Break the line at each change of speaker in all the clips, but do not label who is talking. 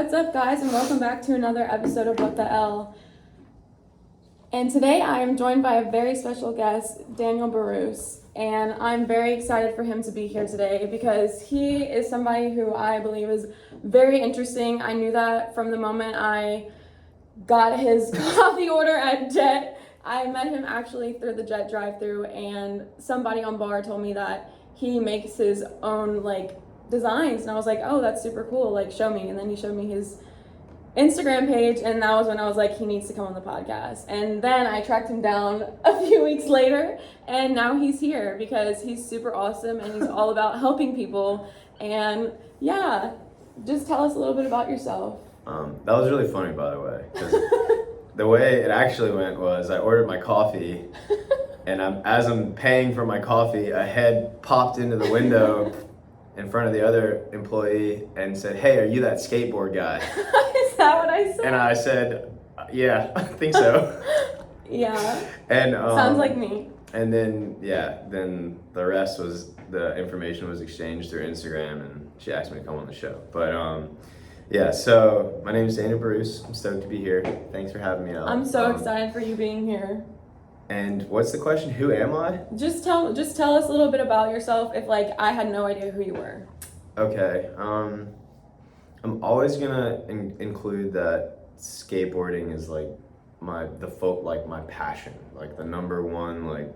What's up, guys, and welcome back to another episode of What the L. And today I am joined by a very special guest, Daniel Barousse, and I'm very excited for him to be here today because he is somebody who I believe is very interesting. I knew that from the moment I got his coffee order at Jet. I met him actually through the Jet drive-thru, and somebody on bar told me that he makes his own designs, and I was like, oh, that's super cool, show me. And then he showed me his Instagram page, and that was when I was like, he needs to come on the podcast. And then I tracked him down a few weeks later, and now he's here because he's super awesome and he's all about helping people. And yeah, just tell us a little bit about yourself.
That was really funny, by the way, 'cause the way it actually went was I ordered my coffee, and as I'm paying for my coffee, a head popped into the window in front of the other employee and said, "Hey, are you that skateboard guy?"
Is that what I said?
And I said, "Yeah, I think so."
Yeah.
And
sounds like me.
And then then the rest was the information was exchanged through Instagram, and she asked me to come on the show. But so my name is Daniel Barousse. I'm stoked to be here. Thanks for having me out.
I'm so excited for you being here.
And what's the question? Who am I?
Just tell us a little bit about yourself if I had no idea who you were.
Okay. I'm always gonna include that skateboarding is my passion, the number one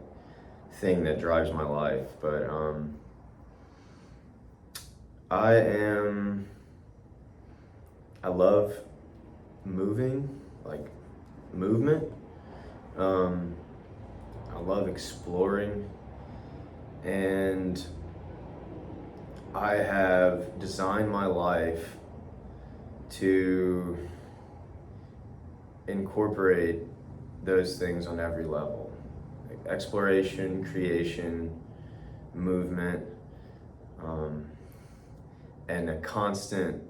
thing that drives my life. But I love moving, movement. I love exploring, and I have designed my life to incorporate those things on every level. Exploration, creation, movement, and a constant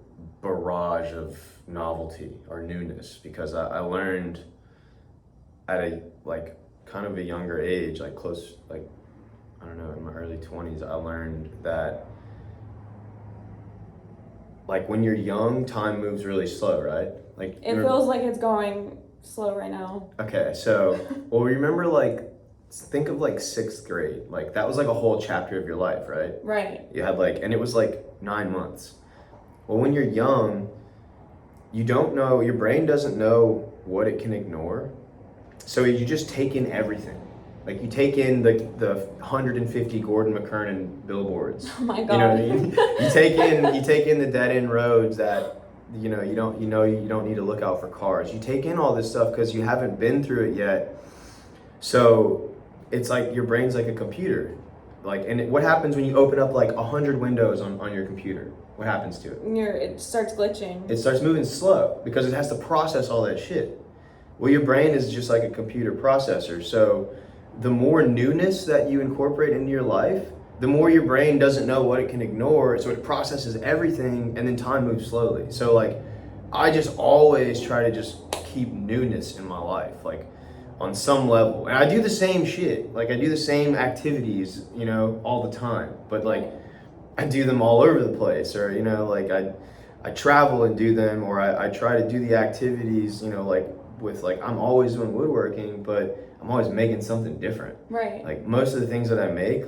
barrage of novelty or newness, because I learned at a kind of a younger age, I don't know, in my early 20s, I learned that when you're young, time moves really slow, right?
It feels like it's going slow right now.
Okay, so remember think of sixth grade. That was a whole chapter of your life, right?
Right.
You had and it was 9 months. Well, when you're young, you don't know, your brain doesn't know what it can ignore. So you just take in everything. You take in the 150 Gordon McKernan billboards.
Oh my God.
You know what I mean? you take in the dead end roads that you don't need to look out for cars. You take in all this stuff because you haven't been through it yet. So it's your brain's like a computer. What happens when you open up 100 windows on your computer? What happens to it?
It starts glitching.
It starts moving slow because it has to process all that shit. Well, your brain is just like a computer processor. So the more newness that you incorporate into your life, the more your brain doesn't know what it can ignore. So it processes everything, and then time moves slowly. So I just always try to just keep newness in my life, on some level. And I do the same shit. I do the same activities, all the time. But I do them all over the place, or I travel and do them, or I try to do the activities, I'm always doing woodworking, but I'm always making something different.
Right.
Most of the things that I make,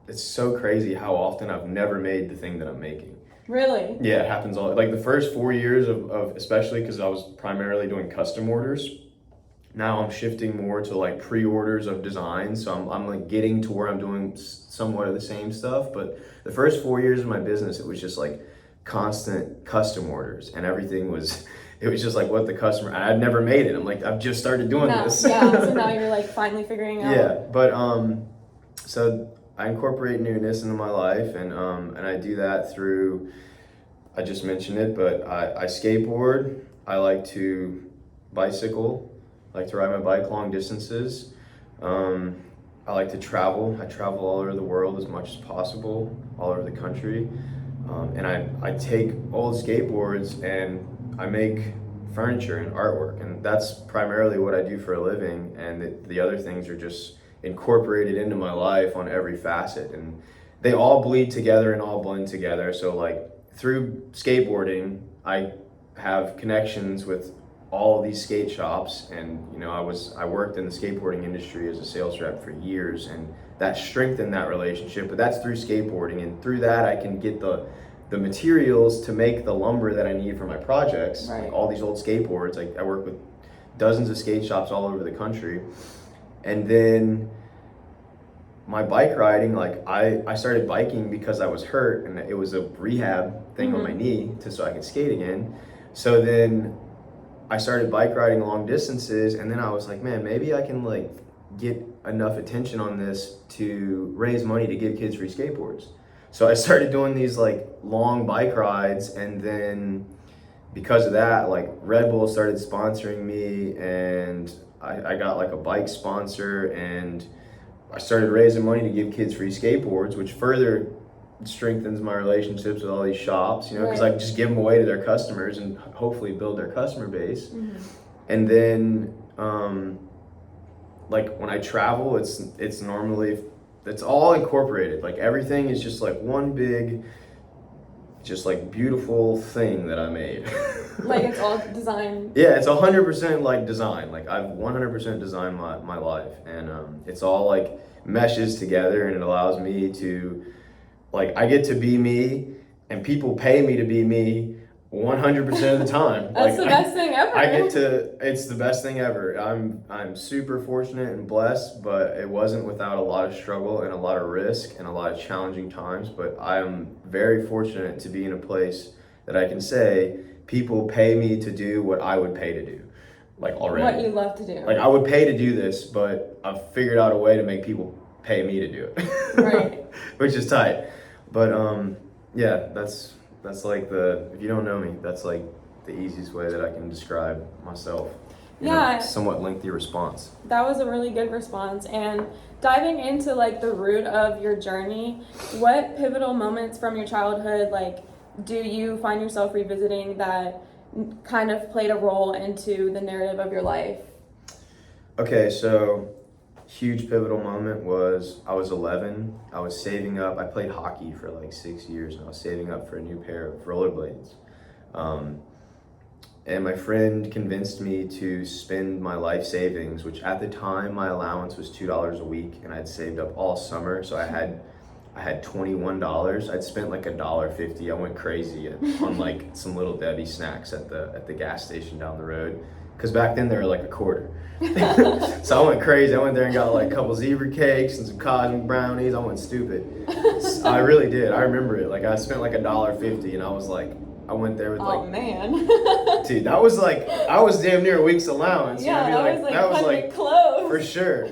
it's so crazy how often I've never made the thing that I'm making.
Really?
Yeah, it happens all, the first 4 years of especially because I was primarily doing custom orders. Now I'm shifting more to pre-orders of designs. So I'm getting to where I'm doing somewhat of the same stuff. But the first 4 years of my business, it was just constant custom orders, and everything was, it was just what the customer, I'd never made it. I'm I've just started doing this.
Yeah, so now you're finally figuring out.
Yeah, but so I incorporate newness into my life, and I do that through, I just mentioned it, but I skateboard. I like to bicycle. I like to ride my bike long distances. I like to travel. I travel all over the world as much as possible, all over the country. And I take old skateboards and I make furniture and artwork, and that's primarily what I do for a living. And the other things are just incorporated into my life on every facet, and they all bleed together and all blend together. So through skateboarding, I have connections with all of these skate shops, and you know, I worked in the skateboarding industry as a sales rep for years, and that strengthened that relationship. But that's through skateboarding, and through that I can get the materials to make the lumber that I need for my projects.
Right.
Like all these old skateboards. Like I work with dozens of skate shops all over the country. And then my bike riding, like I started biking because I was hurt, and it was a rehab thing on my knee so I could skate again. So then I started bike riding long distances, and then I was like, man, maybe I can like get enough attention on this to raise money to give kids free skateboards. So I started doing these like long bike rides, and then because of that, like Red Bull started sponsoring me, and I got like a bike sponsor, and I started raising money to give kids free skateboards, which further strengthens my relationships with all these shops, you know, because I can just give them away to their customers and hopefully build their customer base. And then like when I travel, it's normally, it's all incorporated. Like everything is just like one big, just like beautiful thing that I made.
Like it's all designed.
Yeah, it's 100% like design. Like I've 100% designed my life, and it's all like meshes together, and it allows me to, like, I get to be me, and people pay me to be me 100% of the time.
That's
like,
the best thing ever.
It's the best thing ever. I'm super fortunate and blessed, but it wasn't without a lot of struggle and a lot of risk and a lot of challenging times. But I'm very fortunate to be in a place that I can say people pay me to do what I would pay to do, like already.
What you love to do.
Like I would pay to do this, but I've figured out a way to make people pay me to do it.
Right.
Which is tight. But yeah, that's like if you don't know me, that's like the easiest way that I can describe myself.
Yeah.
A somewhat lengthy response.
That was a really good response. And diving into like the root of your journey, what pivotal moments from your childhood, like, do you find yourself revisiting that kind of played a role into the narrative of your life?
Okay, so huge pivotal moment was I was 11. I was saving up. I played hockey for like 6 years, and I was saving up for a new pair of rollerblades. And my friend convinced me to spend my life savings, which at the time my allowance was $2 a week, and I'd saved up all summer, so I had $21. I'd spent like $1.50. I went crazy on like some Little Debbie snacks at the gas station down the road, because back then they were like a quarter. So I went crazy. I went there and got like a couple zebra cakes and some cosmic brownies. I went stupid. I really did. I remember it. Like I spent like $1.50, and I was like, I went there with like,
oh man.
dude, that was like, I was damn near a week's allowance.
Yeah,
you know what I mean?
that was like close.
For sure.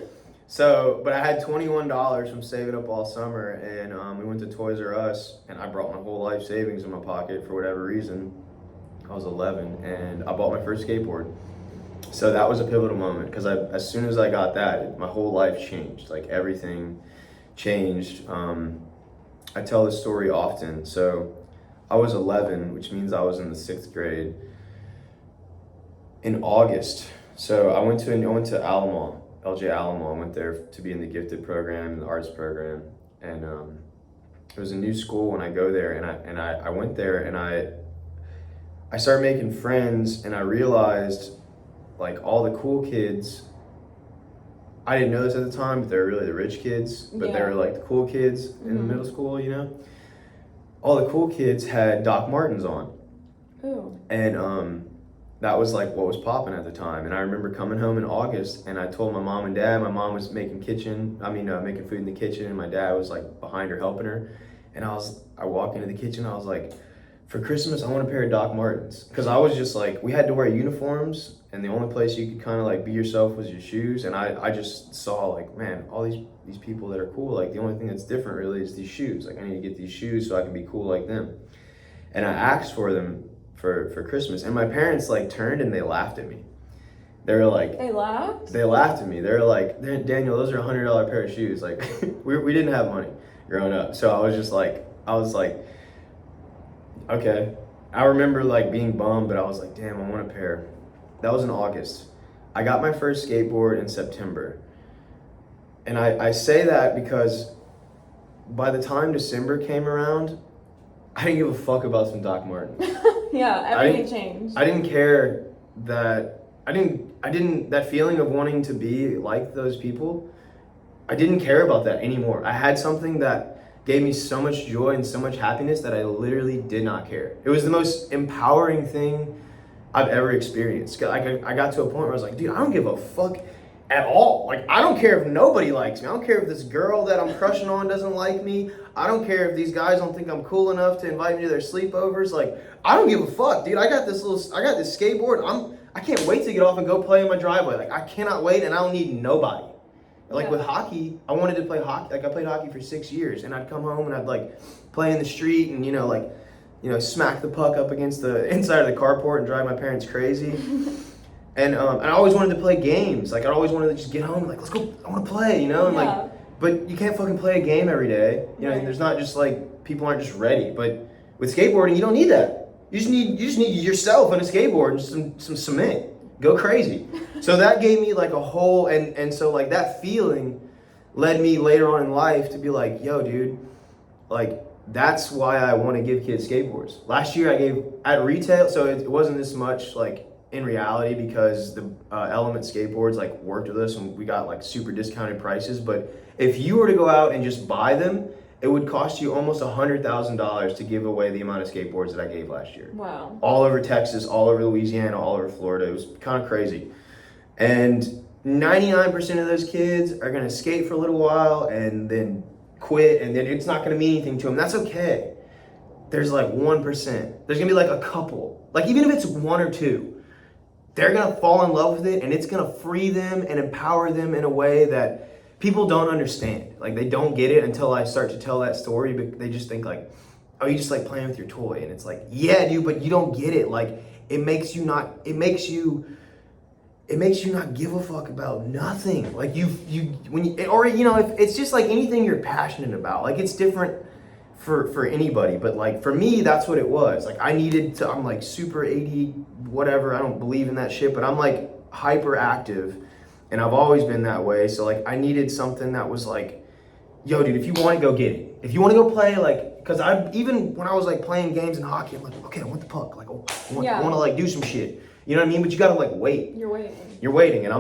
So, but I had $21 from saving up all summer, and we went to Toys R Us, and I brought my whole life savings in my pocket for whatever reason. I was 11, and I bought my first skateboard. So that was a pivotal moment, because as soon as I got that, my whole life changed. Like everything changed. I tell this story often. So I was 11, which means I was in the 6th grade. In August, so I went to Alamo. LJ Alamo. I went there to be in the gifted program, the arts program, and it was a new school. And I go there, and I went there, and I started making friends, and I realized like all the cool kids. I didn't know this at the time, but they were really the rich kids, but they were like the cool kids in the middle school, you know. All the cool kids had Doc Martens on.
Ooh.
And that was like what was popping at the time. And I remember coming home in August, and I told my mom and dad. My mom was making food in the kitchen, and my dad was like behind her helping her. And I walked into the kitchen, I was like, for Christmas, I want a pair of Doc Martens. Because I was just like, we had to wear uniforms, and the only place you could kind of like be yourself was your shoes. And I just saw like, man, all these people that are cool, like the only thing that's different really is these shoes. Like I need to get these shoes so I can be cool like them. And I asked for them for Christmas, and my parents like turned and they laughed at me. They were like,
they laughed
at me. They were like, Daniel, those are $100 pair of shoes. Like we didn't have money growing up. So I was like, okay. I remember like being bummed, but I was like, damn, I want a pair. That was in August. I got my first skateboard in September. And I say that because by the time December came around, I didn't give a fuck about some Doc Martens.
Yeah, everything changed.
I didn't care that that feeling of wanting to be like those people. I didn't care about that anymore. I had something that gave me so much joy and so much happiness that I literally did not care. It was the most empowering thing I've ever experienced. I got to a point where I was like, dude, I don't give a fuck at all. Like, I don't care if nobody likes me. I don't care if this girl that I'm crushing on doesn't like me. I don't care if these guys don't think I'm cool enough to invite me to their sleepovers. Like, I don't give a fuck, dude. I got this skateboard. I can't wait to get off and go play in my driveway. Like, I cannot wait, and I don't need nobody. Like, with hockey, I wanted to play hockey. Like, I played hockey for 6 years, and I'd come home and I'd like play in the street and smack the puck up against the inside of the carport and drive my parents crazy. And I always wanted to play games. Like, I always wanted to just get home and like, let's go, I want to play, and like, but you can't fucking play a game every day. There's not just like, people aren't just ready. But with skateboarding, you don't need that. You just need yourself and a skateboard and some cement. Go crazy. So that gave me like a whole, and so like that feeling led me later on in life to be like, yo, dude, like, that's why I want to give kids skateboards. Last year I gave at retail, so it wasn't this much like in reality because the Element skateboards like worked with us and we got like super discounted prices. But if you were to go out and just buy them, it would cost you almost $100,000 to give away the amount of skateboards that I gave last year.
Wow.
All over Texas, all over Louisiana, all over Florida. It was kind of crazy. And 99% of those kids are going to skate for a little while and then quit, and then it's not going to mean anything to them. That's okay. There's like 1%. There's going to be like a couple. Like, even if it's one or two, they're going to fall in love with it, and it's going to free them and empower them in a way that people don't understand. Like, they don't get it until I start to tell that story, but they just think like, oh, you just like playing with your toy. And it's like, yeah, dude, but you don't get it. Like, it makes you not give a fuck about nothing. Like, if it's just like anything you're passionate about, like, it's different for anybody, but like for me, that's what it was. Like, I'm like super AD, whatever. I don't believe in that shit, but I'm like hyperactive. And I've always been that way. So like, I needed something that was like, yo, dude, if you want to go get it. If you want to go play, like, because even when I was like playing games in hockey, I'm like, okay, I want the puck. Like, I want to like do some shit. You know what I mean? But you got to like wait. You're waiting. And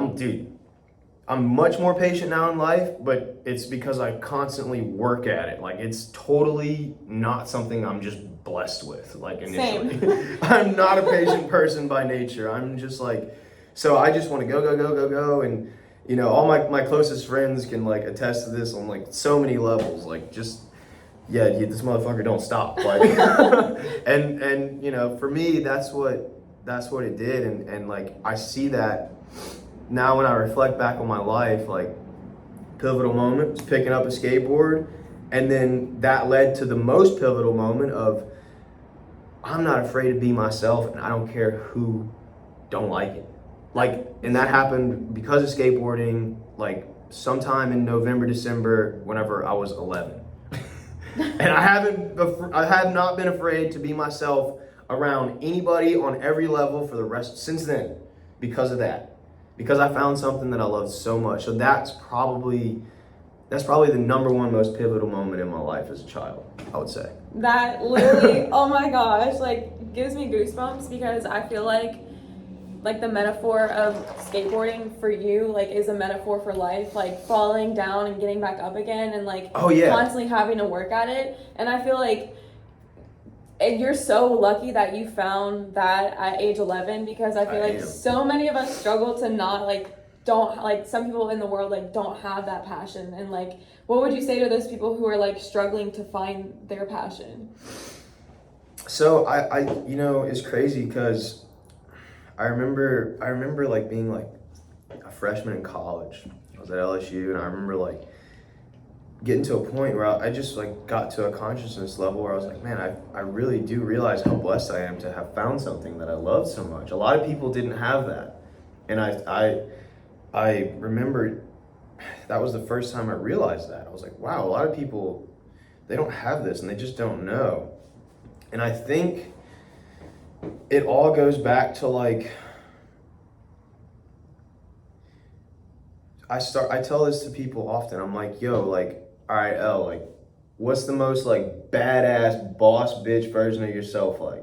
I'm much more patient now in life, but it's because I constantly work at it. Like, it's totally not something I'm just blessed with, like, initially. Same. I'm not a patient person by nature. I'm just like, so I just want to go. And, all my closest friends can like attest to this on like so many levels. Like, just, yeah, this motherfucker don't stop. Like, and for me, that's what it did. And like, I see that now when I reflect back on my life, like, pivotal moment was picking up a skateboard. And then that led to the most pivotal moment of, I'm not afraid to be myself and I don't care who don't like it. Like, and that happened because of skateboarding, like sometime in November, December, whenever I was 11. And I have not been afraid to be myself around anybody on every level for the rest since then, because of that. Because I found something that I loved so much. So that's probably the number one most pivotal moment in my life as a child, I would say.
That literally, oh my gosh, like, gives me goosebumps, because I feel like the metaphor of skateboarding for you, like, is a metaphor for life, like falling down and getting back up again, and like,
oh, yeah,
constantly having to work at it. And I feel like you're so lucky that you found that at age 11, because I feel like so many of us struggle to not some people in the world like don't have that passion. And like, what would you say to those people who are like struggling to find their passion?
So I it's crazy because I remember like being like a freshman in college. I was at LSU, and I remember like getting to a point where I just like got to a consciousness level where I was like, man, I really do realize how blessed I am to have found something that I love so much. A lot of people didn't have that. And I remember that was the first time I realized that. I was like, wow, a lot of people, they don't have this and they just don't know. And I think it all goes back to like, I tell this to people often. I'm like, yo, like, all right, Elle, like, what's the most like badass boss bitch version of yourself like?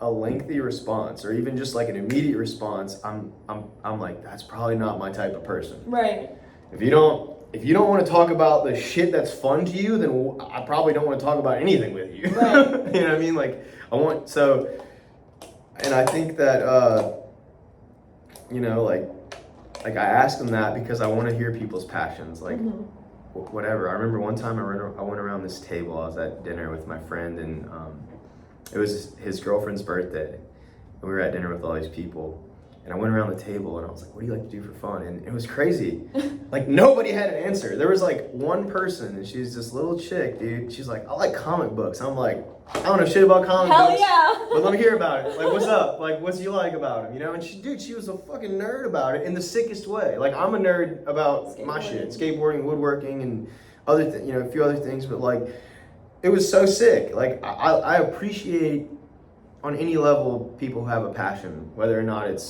a lengthy response or even just like an immediate response, I'm like, that's probably not my type of person.
Right.
If you don't want to talk about the shit that's fun to you, then I probably don't want to talk about anything with you.
Right.
You know what I mean? Like and I think that you know, like I ask them that because I want to hear people's passions, like whatever. I remember one time I went around this table. I was at dinner with my friend, and it was his girlfriend's birthday. And we were at dinner with all these people, and I went around the table and I was like, "What do you like to do for fun?" And it was crazy. Like nobody had an answer. There was like one person, and she's this little chick, dude. She's like, "I like comic books." I'm like, "I don't know shit about comic
Hell
books."
yeah.
But let me hear about it. Like, what's up? Like, what's you like about him? You know? And she was a fucking nerd about it in the sickest way. Like, I'm a nerd about my shit, skateboarding, woodworking, and other you know, a few other things. But like, it was so sick. Like, I appreciate on any level people who have a passion, whether or not it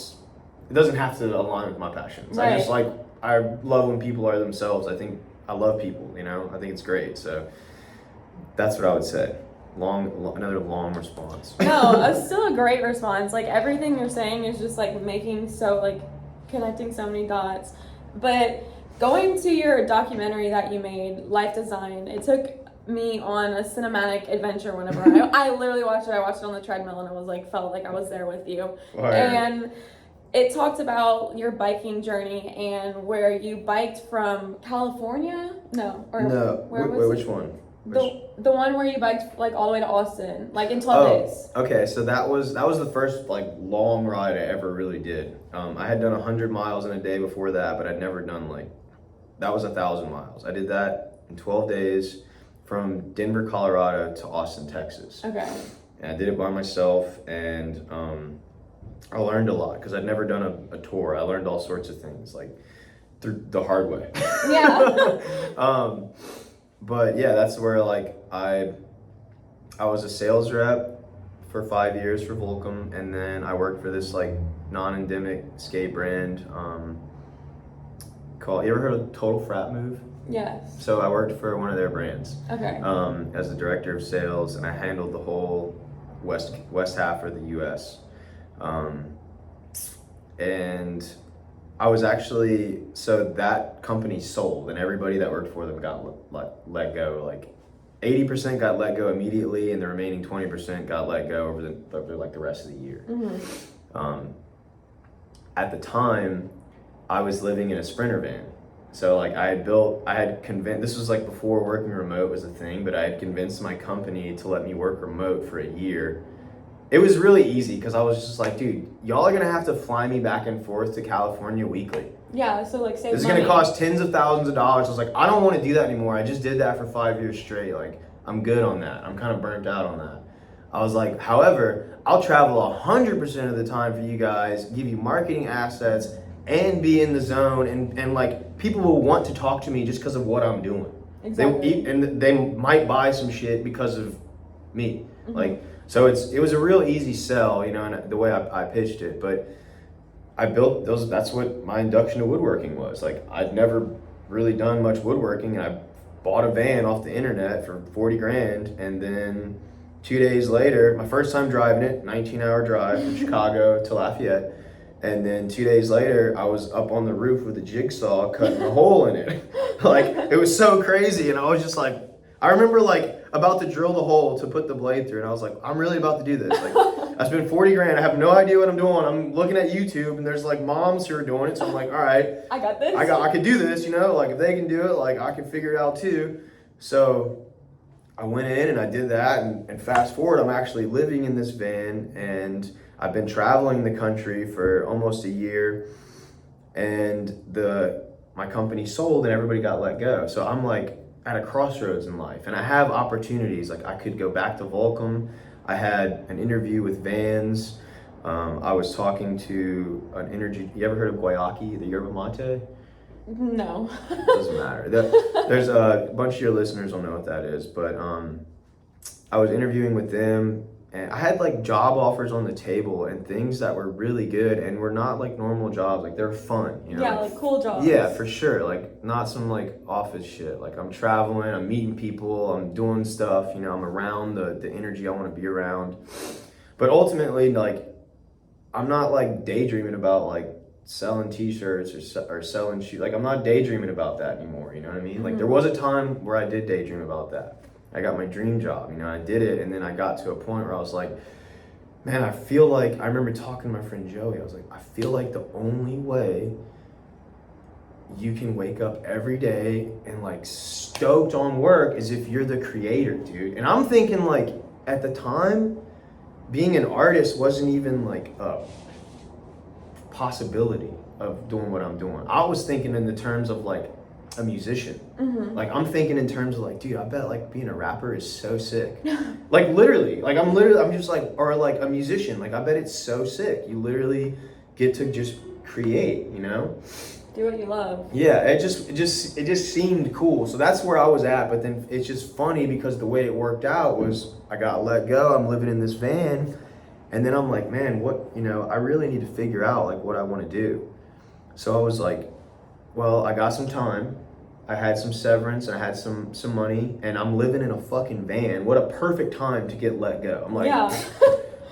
doesn't have to align with my passions.
Right.
I just like, I love when people are themselves. I think I love people. You know, I think it's great. So that's what I would say. Another long response.
No, it's still a great response. Like everything you're saying is just like connecting so many dots. But going to your documentary that you made, Life Design, it took me on a cinematic adventure whenever I literally watched it. I watched it on the treadmill and it was like, felt like I was there with you.
Right.
And it talked about your biking journey and where you biked from California? No.
Which one?
The one where you biked like all the way to Austin, like in 12 days.
Okay, so that was the first like long ride I ever really did. I had done 100 miles in a day before that, but I'd never done that was 1,000 miles. I did that in 12 days from Denver, Colorado to Austin, Texas.
Okay.
And I did it by myself, and I learned a lot because I'd never done a tour. I learned all sorts of things like through the hard way.
Yeah.
But yeah, that's where like I was a sales rep for 5 years for Volcom, and then I worked for this like non-endemic skate brand called, you ever heard of Total Frat Move?
Yes.
So I worked for one of their brands.
Okay.
As the director of sales, and I handled the whole west half of the U.S. And I was actually, so that company sold, and everybody that worked for them got let go. Like 80% got let go immediately, and the remaining 20% got let go over the rest of the year. Mm-hmm. At the time, I was living in a Sprinter van. So like this was like before working remote was a thing, but I had convinced my company to let me work remote for a year. It was really easy because I was just like, dude, y'all are gonna have to fly me back and forth to California weekly.
Yeah, so like save
This is
money.
gonna cost tens of thousands of dollars. I was like, I don't want to do that anymore. I just did that for 5 years straight. Like, I'm good on that. I'm kind of burnt out on that. I was like, however, I'll travel 100% of the time for you guys, give you marketing assets, and be in the zone, and like people will want to talk to me just because of what I'm doing.
Exactly.
They might buy some shit because of me. Mm-hmm. Like, so it was a real easy sell, you know, and the way I pitched it. But I built those. That's what my induction to woodworking was. Like, I'd never really done much woodworking, and I bought a van off the internet for 40 grand, and then 2 days later, my first time driving it, 19-hour drive from Chicago to Lafayette. And then 2 days later, I was up on the roof with a jigsaw cutting a hole in it. Like, it was so crazy. And I was just like, I remember like about to drill the hole to put the blade through. And I was like, I'm really about to do this. Like, I spent 40 grand. I have no idea what I'm doing. I'm looking at YouTube and there's like moms who are doing it. So I'm like, all right,
I got this.
I could do this, you know, like if they can do it, like I can figure it out too. So I went in and I did that. And fast forward, I'm actually living in this van, and I've been traveling the country for almost a year, and my company sold and everybody got let go. So I'm like at a crossroads in life, and I have opportunities. Like, I could go back to Volcom. I had an interview with Vans. I was talking to an energy. You ever heard of guayaki, the yerba mate?
No.
Doesn't matter. There's a bunch of your listeners will know what that is, but I was interviewing with them. And I had like job offers on the table and things that were really good and were not like normal jobs. Like, they're fun, you know?
Yeah, like cool jobs.
Yeah, for sure. Like, not some like office shit. Like, I'm traveling, I'm meeting people, I'm doing stuff, you know, I'm around the energy I want to be around. But ultimately, like, I'm not like daydreaming about like selling t-shirts or selling shoes. Like, I'm not daydreaming about that anymore, you know what I mean? Like, there was a time where I did daydream about that. I got my dream job, you know, I did it, and then I got to a point where I was like, man, I feel like, I remember talking to my friend Joey, I was like, I feel like the only way you can wake up every day and like stoked on work is if you're the creator, dude. And I'm thinking, like, at the time, being an artist wasn't even like a possibility of doing what I'm doing. I was thinking in the terms of like a musician. Like, I'm thinking in terms of like, dude, I bet like being a rapper is so sick. Like, literally, like I'm just like, or like a musician, like I bet it's so sick. You literally get to just create, you know?
Do what you love.
Yeah, it just seemed cool. So that's where I was at. But then it's just funny because the way it worked out was I got let go. I'm living in this van, and then I'm like, man, what, you know, I really need to figure out like what I want to do. So I was like, well, I got some time. I had some severance. I had some money, and I'm living in a fucking van. What a perfect time to get let go. I'm like,
Yeah.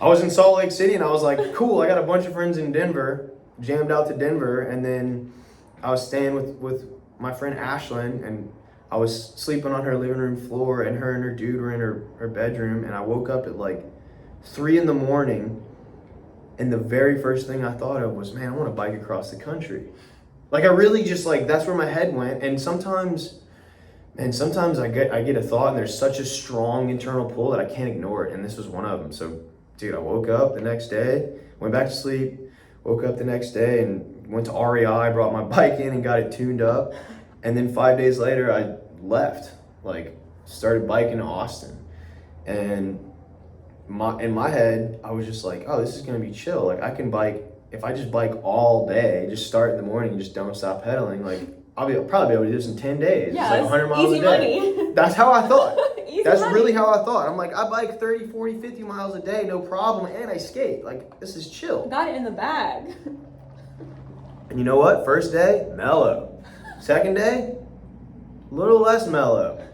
I was in Salt Lake City, and I was like, cool. I got a bunch of friends in Denver. Jammed out to Denver, and then I was staying with my friend Ashlyn, and I was sleeping on her living room floor, and her dude were in her bedroom, and I woke up at like 3 a.m, and the very first thing I thought of was, man, I want to bike across the country. Like, I really just, like, that's where my head went. And sometimes I get a thought, and there's such a strong internal pull that I can't ignore it, and this was one of them. So, dude, I woke up the next day, went back to sleep, woke up the next day and went to REI, brought my bike in and got it tuned up. And then 5 days later, I left, like, started biking to Austin. And in my head, I was just like, oh, this is gonna be chill. Like, I can bike, if I just bike all day, just start in the morning and just don't stop pedaling, like, I'll probably be able to do this in 10 days.
Yeah,
it's like 100 miles
easy
a day.
money.
That's how I thought. That's
money.
really how I thought. I'm like, I bike 30, 40, 50 miles a day, no problem, and I skate. Like, this is chill.
Got it in the bag.
And you know what? First day, mellow. Second day, a little less mellow.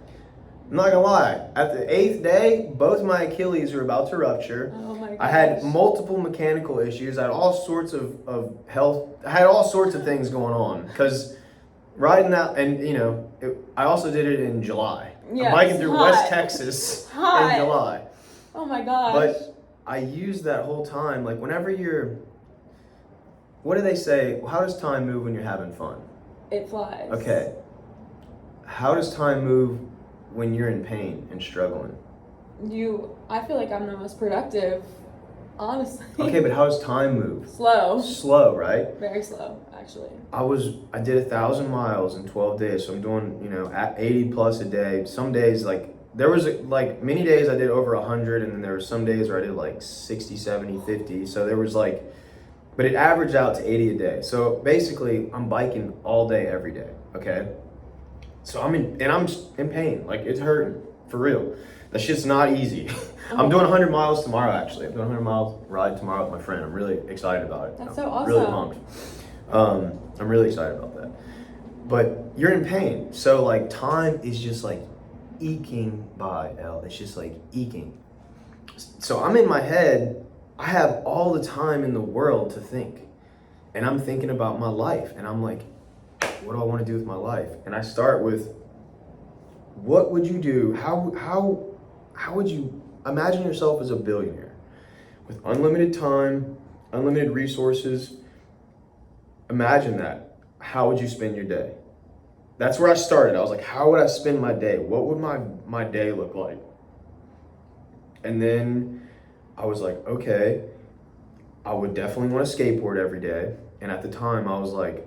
I'm not gonna lie. At the 8th day, both my Achilles were about to rupture.
Oh my gosh.
I had multiple mechanical issues. I had all sorts of health. I had all sorts of things going on because riding out, and you know, I also did it in July.
Yeah,
I'm biking through
hot.
West Texas
Hot.
in July.
Oh my gosh.
But I used that whole time, like, whenever you're, what do they say? How does time move when you're having fun?
It flies.
Okay. How does time move when you're in pain and struggling?
I feel like I'm the most productive, honestly.
Okay, but how does time move?
Slow.
Slow, right?
Very slow, actually.
I did 1,000 miles in 12 days, so I'm doing, you know, at 80 plus a day. Some days, like, there was like many days I did over 100, and then there were some days where I did like 60, 70, 50. So there was like, but it averaged out to 80 a day. So basically, I'm biking all day, every day, okay? So I'm in pain, like, it's hurting, for real. That shit's not easy. I'm doing 100 miles tomorrow, actually. I'm doing a 100 mile ride tomorrow with my friend. I'm really excited about it.
That's so
I'm
awesome.
really pumped. I'm really excited about that. But you're in pain. So, like, time is just, like, eking by, Elle. It's just, like, eking. So I'm in my head. I have all the time in the world to think. And I'm thinking about my life. And I'm like, what do I want to do with my life? And I start with, what would you do? How would you imagine yourself as a billionaire with unlimited time, unlimited resources? Imagine that. How would you spend your day? That's where I started. I was like, how would I spend my day? What would my day look like? And then I was like, okay, I would definitely want to skateboard every day. And at the time I was like,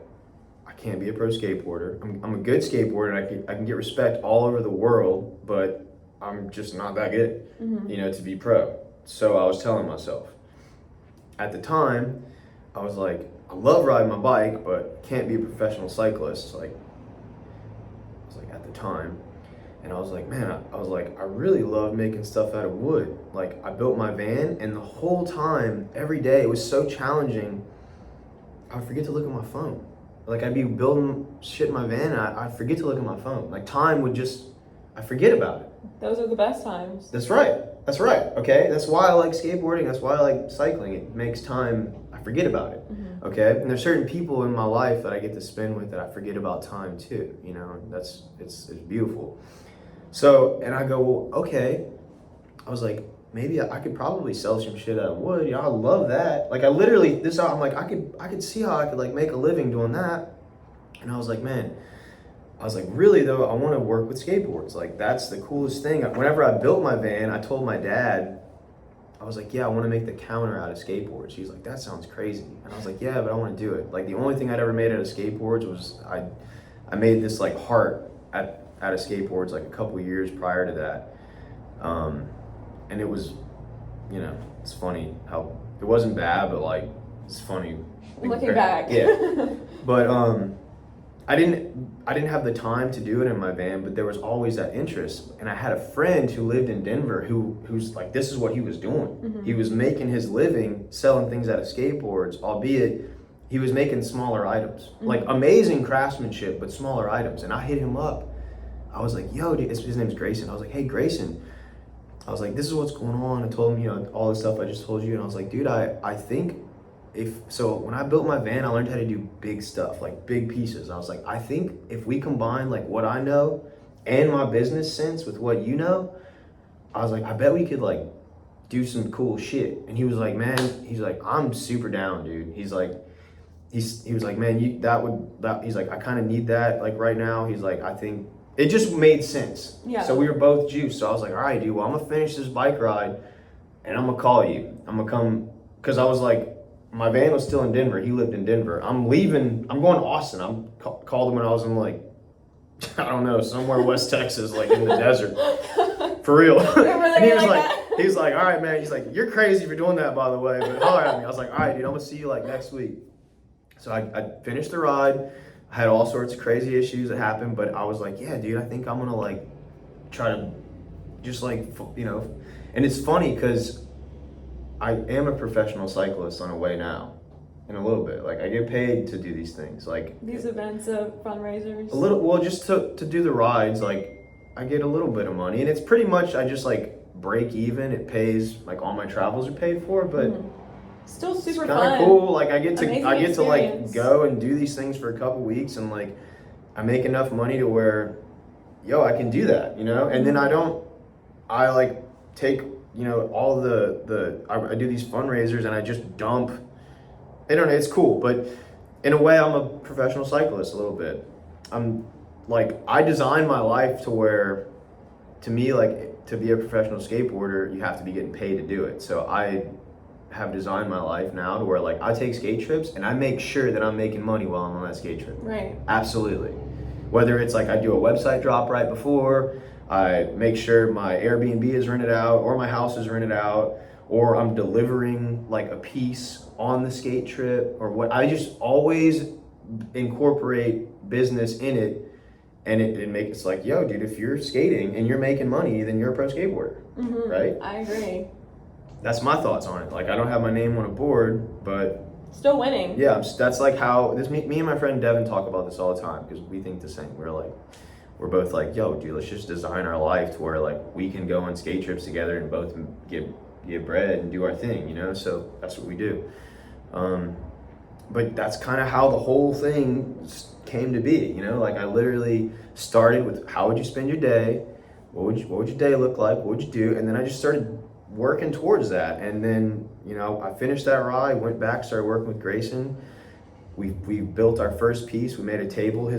I can't be a pro skateboarder. I'm a good skateboarder, and I can get respect all over the world, but I'm just not that good, you know, to be pro. So I was telling myself. At the time, I was like, I love riding my bike, but can't be a professional cyclist. Like, I was like, at the time. And I was like, man, I really love making stuff out of wood. Like, I built my van, and the whole time, every day, it was so challenging, I would forget to look at my phone. Like, I'd be building shit in my van, and I'd forget to look at my phone. Like, time would just, I forget about it.
Those are the best times.
That's right. That's right. Okay. That's why I like skateboarding. That's why I like cycling. It makes time, I forget about it.
Mm-hmm.
Okay. And there's certain people in my life that I get to spend with that I forget about time too. You know, it's beautiful. So, and I go, well, okay. I was like, maybe I could probably sell some shit out of wood. I love that. Like I literally, I'm like, I could see how I could like make a living doing that. And I was like, man, really though, I want to work with skateboards. Like that's the coolest thing. Whenever I built my van, I told my dad, I was like, yeah, I want to make the counter out of skateboards. He's like, that sounds crazy. And I was like, yeah, but I want to do it. Like the only thing I'd ever made out of skateboards was I made this like heart out of skateboards like a couple years prior to that. And it was, you know, it's funny how it wasn't bad, but like it's funny
looking back.
Yeah. But I didn't have the time to do it in my van, but there was always that interest. And I had a friend who lived in Denver who's like, this is what he was doing.
Mm-hmm.
He was making his living selling things out of skateboards, albeit he was making smaller items,
mm-hmm.
like amazing craftsmanship, but smaller items. And I hit him up. I was like, yo, dude, his name's Grayson. I was like, hey, Grayson. I was like, this is what's going on. I told him, you know, all the stuff I just told you. And I was like, dude, I think when I built my van, I learned how to do big stuff, like big pieces. I was like, I think if we combine like what I know and my business sense with what you know, I was like, I bet we could like do some cool shit. And he was like, man, he's like, I'm super down, dude. He's like, he was like, man, he's like, I kind of need that like right now. He's like, I think it just made sense.
Yeah.
So we were both juiced. So I was like, all right, dude, well, I'm gonna finish this bike ride and I'm gonna call you. I'm gonna come, cause I was like, my van was still in Denver. He lived in Denver. I'm leaving. I'm going to Austin. Called him when I was in like, I don't know, somewhere West Texas, like in the desert. For real. And he was like, all right, man. He's like, you're crazy for doing that, by the way. But holler at me. I was like, all right, dude, I'm going to see you like next week. So I finished the ride. I had all sorts of crazy issues that happened. But I was like, yeah, dude, I think I'm going to like try to just like, you know. And it's funny because I am a professional cyclist on a way now, in a little bit. Like I get paid to do these things, like
these events of fundraisers.
A little, well, just to do the rides. Like I get a little bit of money, and it's pretty much I just like break even. It pays like all my travels are paid for, but
still super
it's
fun.
Kind of cool. Like I get
Amazing
to like go and do these things for a couple weeks, and like I make enough money to where, yo, I can do that, you know. And then I like take. You know, all I do these fundraisers and I just dump. I don't know, it's cool, but in a way I'm a professional cyclist a little bit. I'm like, I designed my life to where, to me, like to be a professional skateboarder, you have to be getting paid to do it. So I have designed my life now to where like I take skate trips and I make sure that I'm making money while I'm on that skate trip.
Right.
Absolutely. Whether it's like I do a website drop right before, I make sure my Airbnb is rented out or my house is rented out, or I'm delivering like a piece on the skate trip or what. I just always incorporate business in it, and it makes it's like, yo, dude, if you're skating and you're making money, then you're a pro skateboarder, right?
I agree.
That's my thoughts on it. Like I don't have my name on a board, but
still winning.
Yeah, that's like how me and my friend Devin talk about this all the time because we think the same. We're both like, yo, dude, let's just design our life to where like we can go on skate trips together and both get bread and do our thing, you know? So that's what we do. But that's kind of how the whole thing came to be, you know? Like I literally started with how would you spend your day? What would your day look like? What would you do? And then I just started working towards that. And then, you know, I finished that ride, went back, started working with Grayson. We built our first piece. We made a table,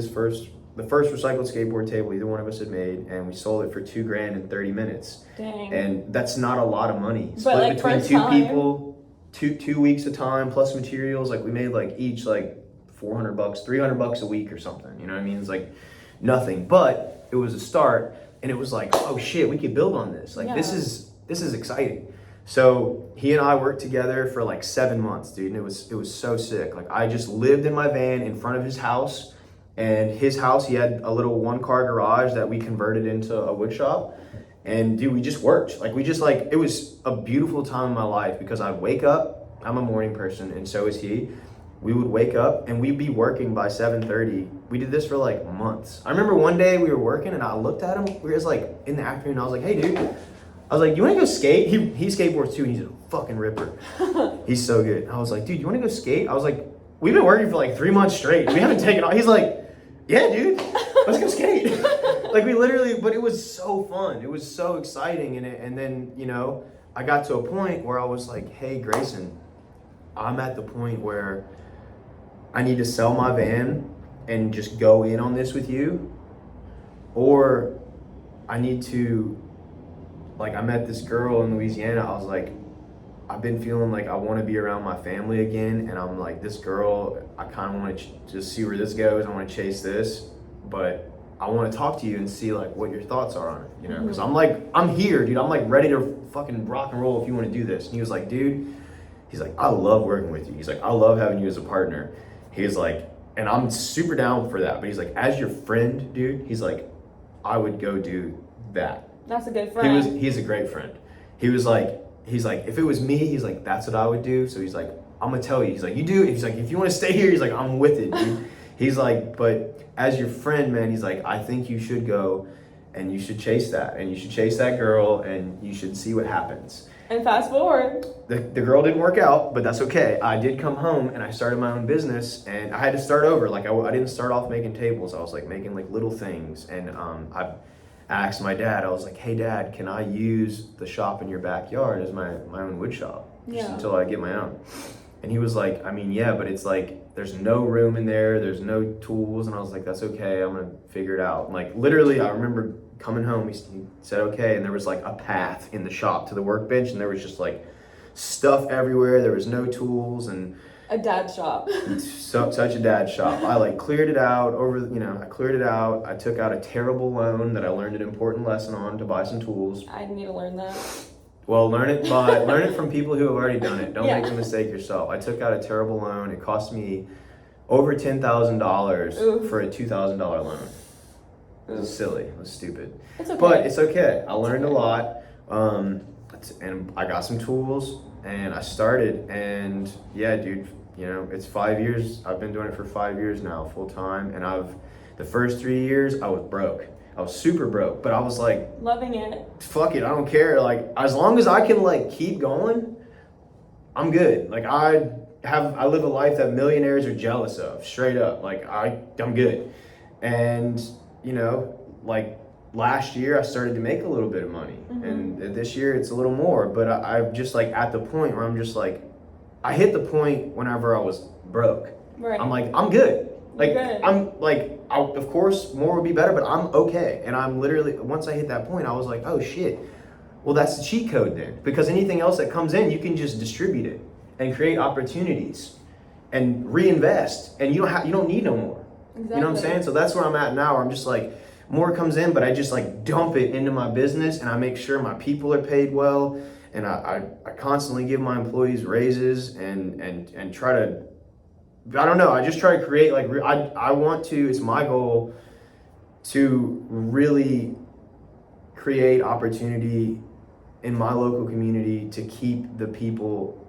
the first recycled skateboard table either one of us had made, and we sold it for $2,000 in 30 minutes.
Dang.
And that's not a lot of money.
But
split
like
between
first
two
time?
people, two weeks of time plus materials. Like we made like each like $400, $300 a week or something. You know what I mean? It's like nothing, but it was a start, and it was like, oh shit, we could build on this. Like this is exciting. So he and I worked together for like 7 months, dude, and it was so sick. Like I just lived in my van in front of his house. And his house, he had a little 1-car garage that we converted into a wood shop. And dude, we just worked. Like it was a beautiful time in my life because I'd wake up, I'm a morning person and so is he. we would wake up and we'd be working by 7:30. We did this for like months. I remember one day we were working and I looked at him. We were just like in the afternoon. I was like, hey, dude. I was like, you want to go skate? He skateboards too, and he's a fucking ripper. He's so good. I was like, dude, you want to go skate? I was like, we've been working for like 3 months straight. We haven't taken off. He's like, yeah, dude, let's go skate. Like we literally, but it was so fun. It was so exciting. And then, you know, I got to a point where I was like, hey, Grayson, I'm at the point where I need to sell my van and just go in on this with you, or I need to, like, I met this girl in Louisiana. I was like, I've been feeling like I want to be around my family again, and I'm like, this girl, I kind of want to just see where this goes. I want to chase this, but I want to talk to you and see like what your thoughts are on it, you know? Because I'm like, I'm here, dude. I'm like ready to fucking rock and roll if you want to do this. And he was like, dude, he's like, I love working with you. He's like, I love having you as a partner. He's like, and I'm super down for that. But he's like, as your friend, dude, he's like, I would go do that.
That's a good friend.
He's a great friend. He's like, if it was me, he's like, that's what I would do. So he's like, I'm gonna tell you. He's like, you do. He's like, if you want to stay here, he's like, I'm with it, dude. He's like, but as your friend, man, he's like, I think you should go and you should chase that. And you should chase that girl and you should see what happens.
And fast forward.
The girl didn't work out, but that's okay. I did come home and I started my own business and I had to start over. Like I didn't start off making tables. I was like making like little things. And I asked my dad, I was like, hey dad, can I use the shop in your backyard as my own wood shop? Just until I get my own. And he was like, I mean, yeah, but it's like, there's no room in there. There's no tools. And I was like, that's okay. I'm going to figure it out. And like, literally, I remember coming home, he said, okay. And there was like a path in the shop to the workbench. And there was just like stuff everywhere. There was no tools and
a dad shop.
Such a dad shop. I like cleared it out I cleared it out. I took out a terrible loan that I learned an important lesson on to buy some tools.
I need to learn that.
Well, learn it from people who have already done it. Don't make the mistake yourself. I took out a terrible loan. It cost me over $10,000 for a $2,000 loan. It was silly. It was stupid.
It's okay.
But it's okay. I learned a lot. And I got some tools and I started. And yeah, dude, you know, it's 5 years. I've been doing it for 5 years now, full time. And the first 3 years, I was broke. I was super broke, but I was like,
loving it.
Fuck it, I don't care. Like, as long as I can like keep going, I'm good. Like I live a life that millionaires are jealous of, straight up. Like I'm good. And you know, like last year I started to make a little bit of money, and this year it's a little more. But I'm just like at the point where I'm just like, I hit the point whenever I was broke.
Right.
I'm like, I'm good. Like
good.
I'm like, of course more would be better, but I'm okay. And I'm literally, once I hit that point, I was like, oh shit. Well, that's the cheat code then, because anything else that comes in, you can just distribute it and create opportunities and reinvest, and you don't need no more. Exactly. You know what I'm saying? So that's where I'm at now. Where I'm just like, more comes in, but I just like dump it into my business, and I make sure my people are paid well, and I constantly give my employees raises and try to, I don't know, I just try to create like, I want to, it's my goal to really create opportunity in my local community to keep the people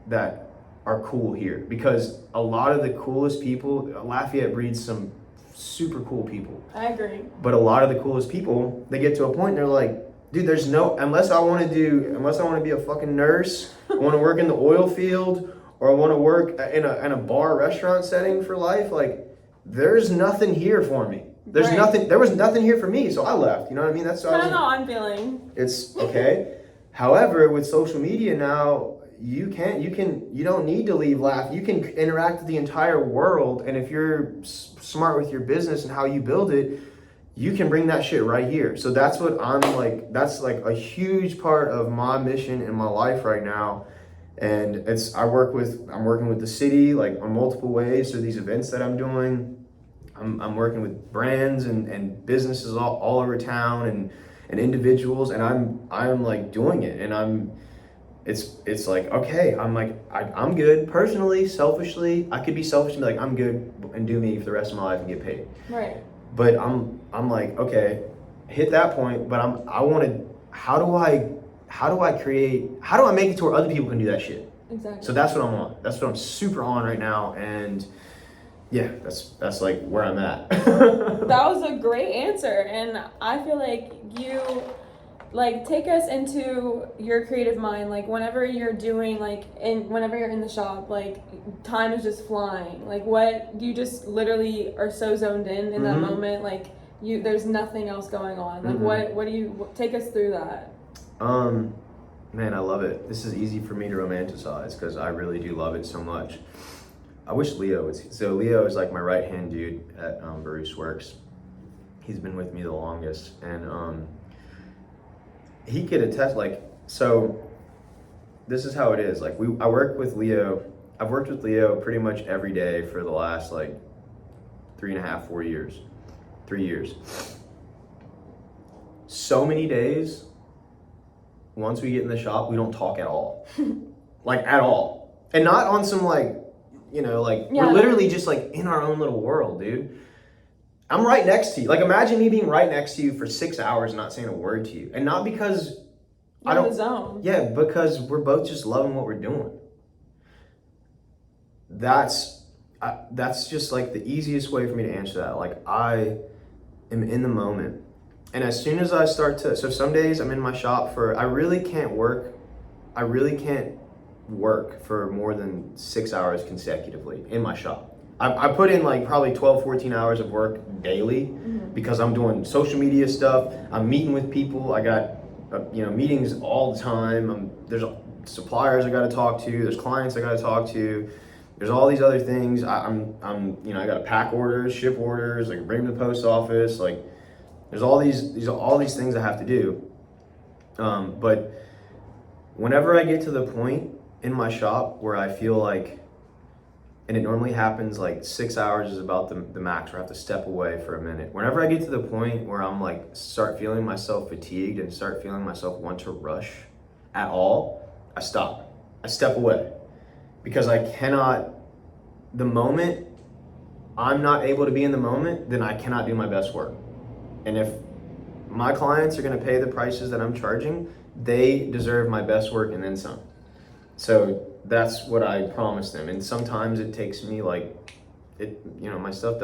that are cool here, because a lot of the coolest people, Lafayette breeds some super cool people.
I agree.
But a lot of the coolest people, they get to a point and they're like, dude, there's no, unless I want to be a fucking nurse, I want to work in the oil field, or I want to work in a bar restaurant setting for life, like there's nothing here for me. There was nothing here for me, so I left. You know what I mean? That's
kind of how I'm feeling.
It's okay. However, with social media now, you don't need to leave Laugh. You can interact with the entire world, and if you're smart with your business and how you build it, you can bring that shit right here. So that's what I'm like, that's like a huge part of my mission in my life right now. And I'm working with the city like on multiple ways through these events that I'm doing. I'm working with brands and businesses all over town and individuals, and I'm like doing it, and it's like, okay, I'm good personally, selfishly. I could be selfish and be like, I'm good and do me for the rest of my life and get paid.
Right.
But I'm like, okay, hit that point, but how do I make it to where other people can do that shit?
Exactly.
So that's what I'm on. That's what I'm super on right now, and yeah, that's like where I'm at.
That was a great answer, and I feel like you like take us into your creative mind. Like whenever you're doing whenever you're in the shop, like time is just flying. Like what you just literally are so zoned in that moment. Like there's nothing else going on. Like what do you take us through that?
Man, I love it. This is easy for me to romanticize because I really do love it so much. I wish Leo was. So Leo is like my right hand dude at Barousse Works. He's been with me the longest, and he could attest. Like, so this is how it is. Like I work with Leo. I've worked with Leo pretty much every day for the last like 3.5, 4 years, 3 years. So many days. Once we get in the shop, we don't talk at all. Like, at all. And not on some, like, you know, like, we're literally just, like, in our own little world, dude. I'm right next to you. Like, imagine me being right next to you for 6 hours and not saying a word to you. And not because
You're in the zone.
Yeah, because we're both just loving what we're doing. That's just, like, the easiest way for me to answer that. Like, I am in the moment. And as soon as I start to, so some days I'm in my shop I really can't work for more than 6 hours consecutively in my shop. I put in like probably 12, 14 hours of work daily because I'm doing social media stuff. I'm meeting with people. I got, meetings all the time. There's suppliers I got to talk to. There's clients I got to talk to. There's all these other things. I got to pack orders, ship orders, like bring them to the post office, like, there's all these things I have to do, but whenever I get to the point in my shop where I feel like, and it normally happens like 6 hours is about the max where I have to step away for a minute. Whenever I get to the point where I'm like start feeling myself fatigued and start feeling myself want to rush at all, I stop. I step away because I cannot. The moment I'm not able to be in the moment, then I cannot do my best work. And if my clients are going to pay the prices that I'm charging, they deserve my best work and then some. So that's what I promise them. And sometimes it takes me like, my stuff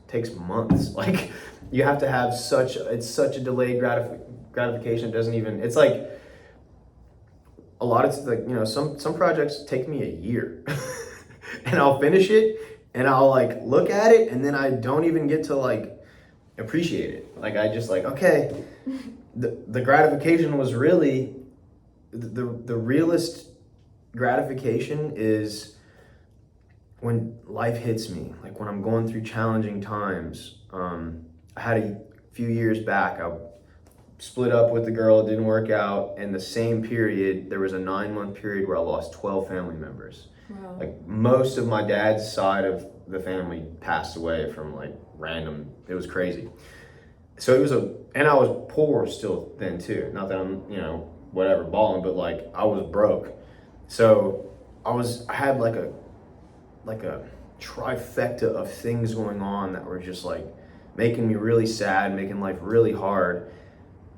takes months. Like you have to have it's such a delayed gratification. It doesn't even, it's like a lot of like, some projects take me a year and I'll finish it and I'll like look at it and then I don't even get to like appreciate it. Like I just like, okay, the gratification was really the realest gratification is when life hits me, like when I'm going through challenging times. I had a few years back, I split up with the girl, it didn't work out, and the same period there was a 9-month period where I lost 12 family members. Wow. Like most of my dad's side of the family passed away from like random, it was crazy. So it was and I was poor still then too. Not that I'm, whatever, balling, but like I was broke. So I had like a trifecta of things going on that were just like making me really sad, making life really hard.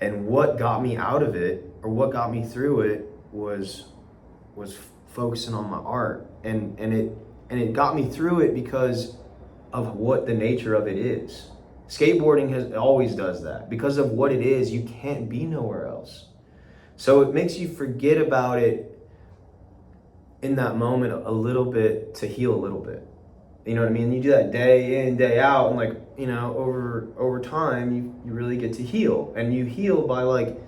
And what got me out of it, or what got me through it, was focusing on my art. And it got me through it because of what the nature of it is. Skateboarding always does that. Because of what it is, you can't be nowhere else. So it makes you forget about it in that moment a little bit to heal a little bit. You know what I mean? You do that day in, day out, and like, over time, you really get to heal. And you heal by like,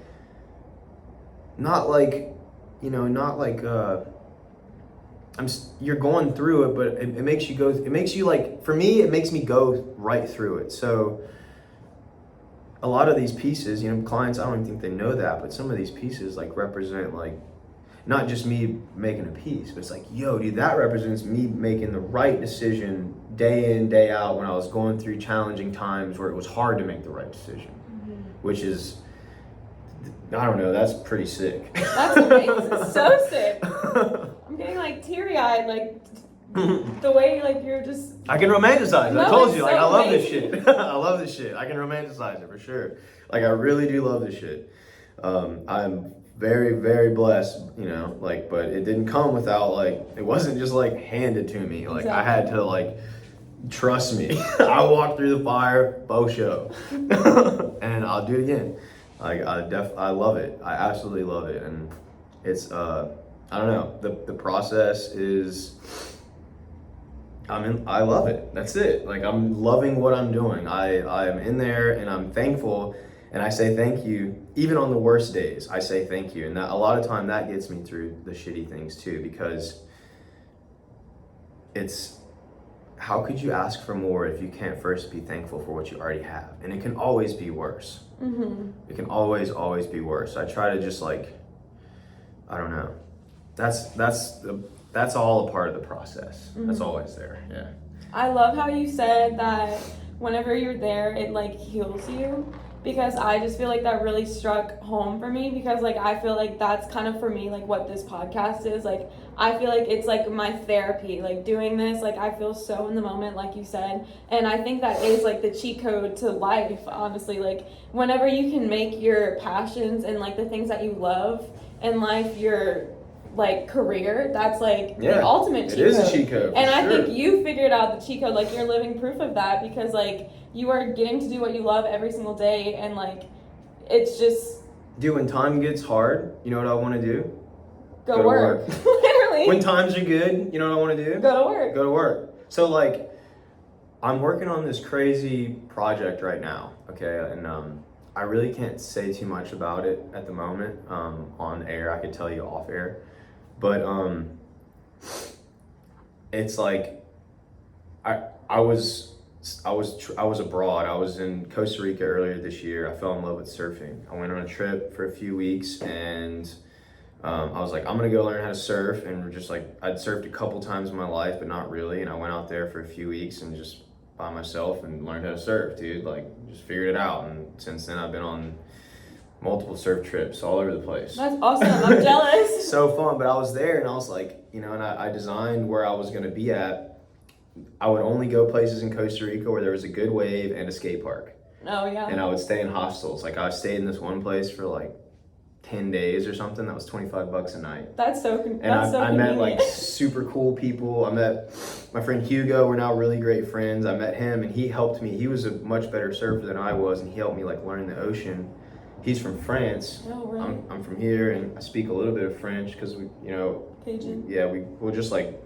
you're going through it, but it makes you like, for me, it makes me go right through it. So a lot of these pieces, clients, I don't even think they know that, but some of these pieces like represent like, not just me making a piece, but it's like, yo, dude, that represents me making the right decision day in, day out when I was going through challenging times where it was hard to make the right decision, which is, I don't know, that's pretty sick.
That's amazing. So sick. I'm getting like teary-eyed, like the way like you're just.
I can romanticize it.
No,
I told you,
so
like I love this
amazing.
shit. I love this shit. I can romanticize it for sure. Like I really do love this shit. I'm very, very blessed, you know, like, but it didn't come without, like, it wasn't just like handed to me. Like, I had to, like, trust me. I walked through the fire, faux show. And I'll do it again. Like, I love it. I absolutely love it. And it's, I don't know, the process is, I love it. That's it. Like, I'm loving what I'm doing. I'm in there and I'm thankful. And I say thank you, even on the worst days, I say thank you. And that, a lot of time that gets me through the shitty things too, because it's, how could you ask for more if you can't first be thankful for what you already have? And it can always be worse. Mm-hmm. It can always be worse. I try to just like, I don't know. That's all a part of the process. Mm-hmm. That's always there. Yeah.
I love how you said that whenever you're there, it like heals you. Because I just feel like that really struck home for me, because like I feel like that's kind of for me like what this podcast is. Like I feel like it's like my therapy, like doing this, like I feel so in the moment, like you said. And I think that is like the cheat code to life, honestly. Like whenever you can make your passions and like the things that you love in life your like career, that's like the ultimate cheat code. It is a cheat code. And I think you figured out the cheat code. Like you're living proof of that, because like you are getting to do what you love every single day, and like it's just,
dude, when time gets hard, you know what I want to do?
Go to work. Literally.
When times are good, you know what I want to do?
Go to work.
Go to work. So like I'm working on this crazy project right now, okay? And I really can't say too much about it at the moment on air. I could tell you off air. But it's like I was abroad. I was in Costa Rica earlier this year. I fell in love with surfing. I went on a trip for a few weeks, and I was like, I'm gonna go learn how to surf. And we're just like, I'd surfed a couple times in my life, but not really. And I went out there for a few weeks and just by myself and learned how to surf, dude. Like, just figured it out. And since then, I've been on multiple surf trips all over the place.
That's awesome. I'm jealous.
So fun. But I was there and I was like, you know, and I designed where I was going to be at. I would only go places in Costa Rica where there was a good wave and a skate park.
Oh, yeah.
And I would stay in hostels. Like, I stayed in this one place for like 10 days or something. That was $25 a night.
That's so
I met like super cool people. I met my friend Hugo. We're now really great friends. I met him and he helped me. He was a much better surfer than I was, and he helped me like learn the ocean. He's from France.
Oh, right.
I'm from here, and I speak a little bit of French because we, you know,
Cajun.
Yeah, we'll just like,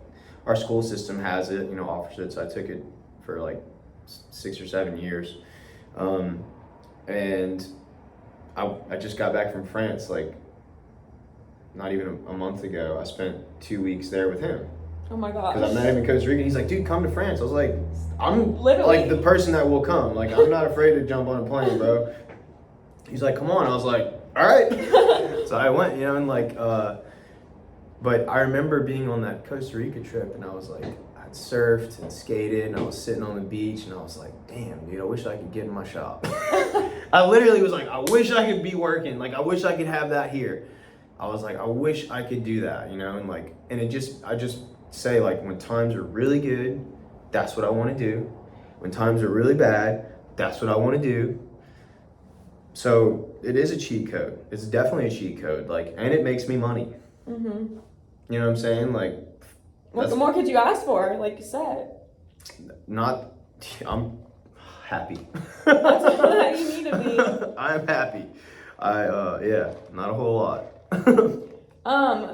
our school system has it, you know, offers it. So I took it for like 6 or 7 years. And I just got back from France, like not even a month ago. I spent 2 weeks there with him.
Oh my gosh.
Because I met him in Costa Rica, and he's like, dude, come to France. I was like, I'm
literally
like the person that will come. Like, I'm not afraid to jump on a plane, bro. He's like, come on. I was like, all right. So I went, you know, and like, but I remember being on that Costa Rica trip, and I was like, I'd surfed and skated, and I was sitting on the beach, and I was like, damn, dude, I wish I could get in my shop. I literally was like, I wish I could be working. Like, I wish I could have that here. I was like, I wish I could do that, you know? And like, and I just say, like, when times are really good, that's what I want to do. When times are really bad, that's what I want to do. So it is a cheat code. It's definitely a cheat code. Like, and it makes me money. Mm-hmm. You know what I'm saying? Like,
what more could you ask for? Like you said.
I'm happy.
That's what you need to be.
I'm happy. Yeah, not a whole lot.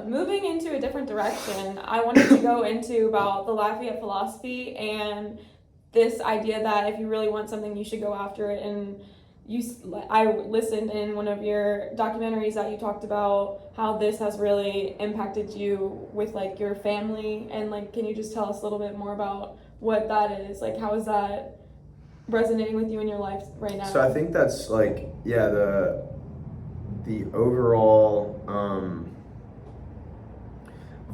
Moving into a different direction, I wanted to go into about the Lafayette philosophy and this idea that if you really want something, you should go after it. And I listened in one of your documentaries that you talked about how this has really impacted you with like your family, and like, can you just tell us a little bit more about what that is? Like, how is that resonating with you in your life right now?
So I think that's like, yeah, the overall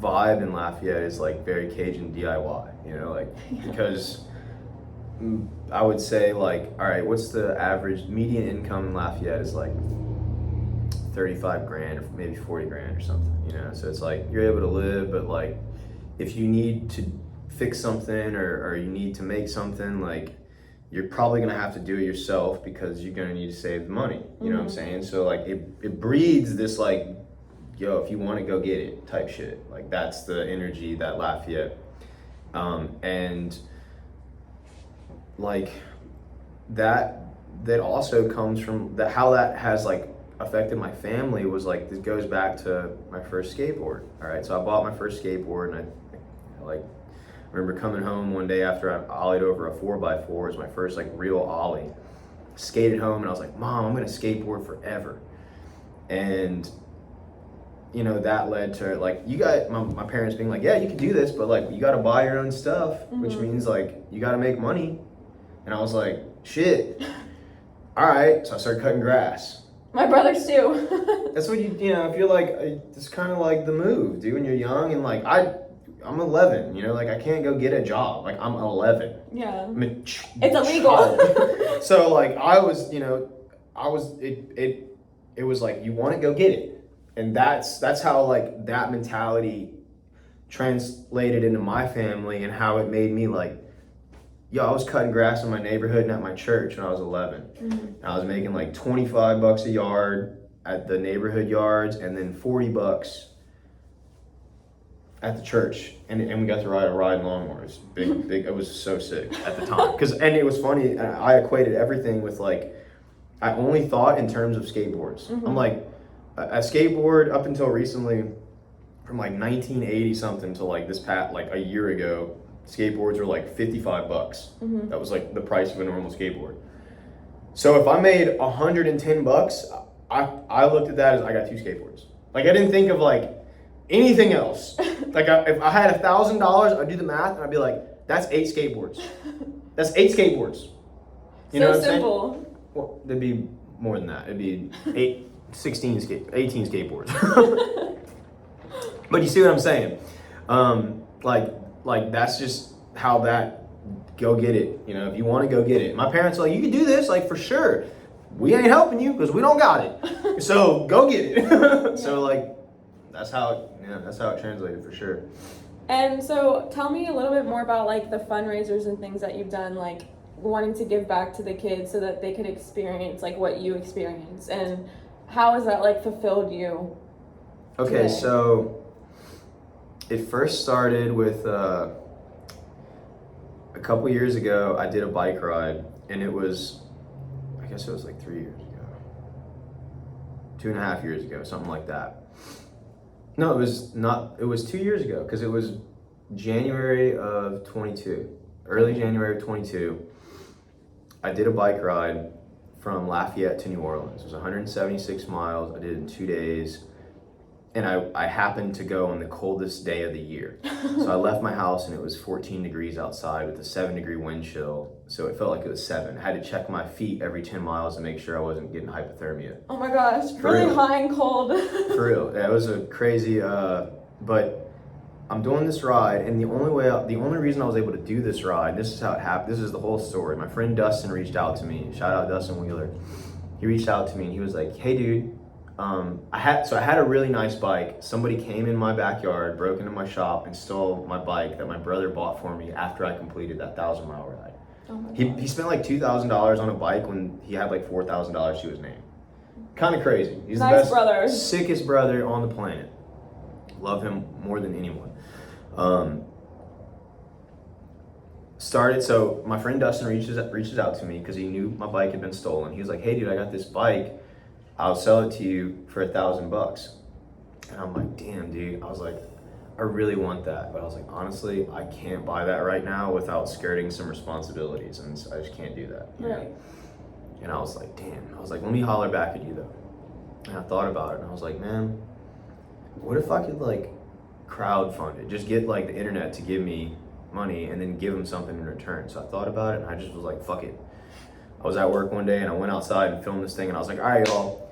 vibe in Lafayette is like very Cajun DIY, you know, like, because I would say like, all right, what's the average median income in Lafayette is like 35 grand or maybe 40 grand or something, you know? So it's like, you're able to live, but like, if you need to fix something or you need to make something, like, you're probably gonna have to do it yourself because you're gonna need to save the money, you know what I'm saying? So like, it breeds this like yo, if you want to go get it type shit. Like that's the energy that Lafayette. And like that also comes from that, how that has like affected my family was like, this goes back to my first skateboard. All right, so I bought my first skateboard, and I like remember coming home one day after I ollied over a 4x4. It was my first like real ollie. Skated home, and I was like, Mom, I'm gonna skateboard forever. And you know, that led to like, you got my parents being like, yeah, you can do this, but like you got to buy your own stuff, which means like you got to make money. And I was like, shit. All right, so I started cutting grass.
My brothers too.
That's what you know, if you're like, it's kind of like the move, dude, when you're young. And like I'm 11, you know, like I can't go get a job. Like I'm 11.
Yeah.
It's
illegal.
So like I was, you know, it was like, you want to go get it. And that's how like that mentality translated into my family, and how it made me like, yo, I was cutting grass in my neighborhood and at my church when I was 11. And I was making like $25 a yard at the neighborhood yards, and then $40 at the church. And we got to ride lawnmowers. Big. It was so sick at the time. And it was funny, I equated everything with like, I only thought in terms of skateboards. I'm like, a skateboard up until recently, from like 1980 something to like this past, like a year ago, skateboards were like $55. That was like the price of a normal skateboard. So if I made $110, I looked at that as I got 2 skateboards. Like I didn't think of like anything else. Like if I had $1,000, I'd do the math and I'd be like, that's 8 skateboards. That's 8 skateboards. You know what I'm
simple.
saying? Well, there'd be more than that. It'd be 18 skateboards. But you see what I'm saying? Like that's just how that, go get it. You know, if you want to go get it. My parents are like, you can do this, like for sure. We ain't helping you because we don't got it. So go get it. So like that's how it translated for sure.
And so tell me a little bit more about like the fundraisers and things that you've done, like wanting to give back to the kids so that they could experience like what you experienced, and how has that like fulfilled you?
Okay,
today?
So it first started with a couple years ago. I did a bike ride, and it was, I guess it was like 3 years ago, 2.5 years ago, something like that. No, it was not. It was 2 years ago, because it was January of 22, early January of 22. I did a bike ride from Lafayette to New Orleans. It was 176 miles. I did it in 2 days. And I happened to go on the coldest day of the year. So I left my house and it was 14 degrees outside with a 7-degree wind chill. So it felt like it was 7. I had to check my feet every 10 miles to make sure I wasn't getting hypothermia.
Oh my gosh,
For
really
real.
high and cold.
For real. Yeah, it was a crazy, but I'm doing this ride, and the only reason I was able to do this ride, this is how it happened. This is the whole story. My friend Dustin reached out to me. Shout out Dustin Wheeler. He reached out to me and he was like, "Hey dude, I had a really nice bike. Somebody came in my backyard, broke into my shop, and stole my bike that my brother bought for me after I completed that 1,000-mile ride.
Oh my
He spent like $2,000 on a bike when he had like $4,000 to his name. Kind of crazy. He's
Nice
the best,
brother.
sickest brother on the planet. Love him more than anyone. So my friend Dustin reaches out to me because he knew my bike had been stolen. He was like, "Hey dude, I got this bike. I'll sell it to you for $1,000. And I'm like, "Damn dude." I was like, "I really want that." But I was like, "Honestly, I can't buy that right now without skirting some responsibilities, and I just can't do that." You know?
Right.
And I was like, "Damn." I was like, "Let me holler back at you though." And I thought about it, and I was like, "Man, what if I could like crowdfund it? Just get like the internet to give me money and then give them something in return." So I thought about it, and I just was like, "Fuck it." I was at work one day and I went outside and filmed this thing, and I was like, "All right, y'all."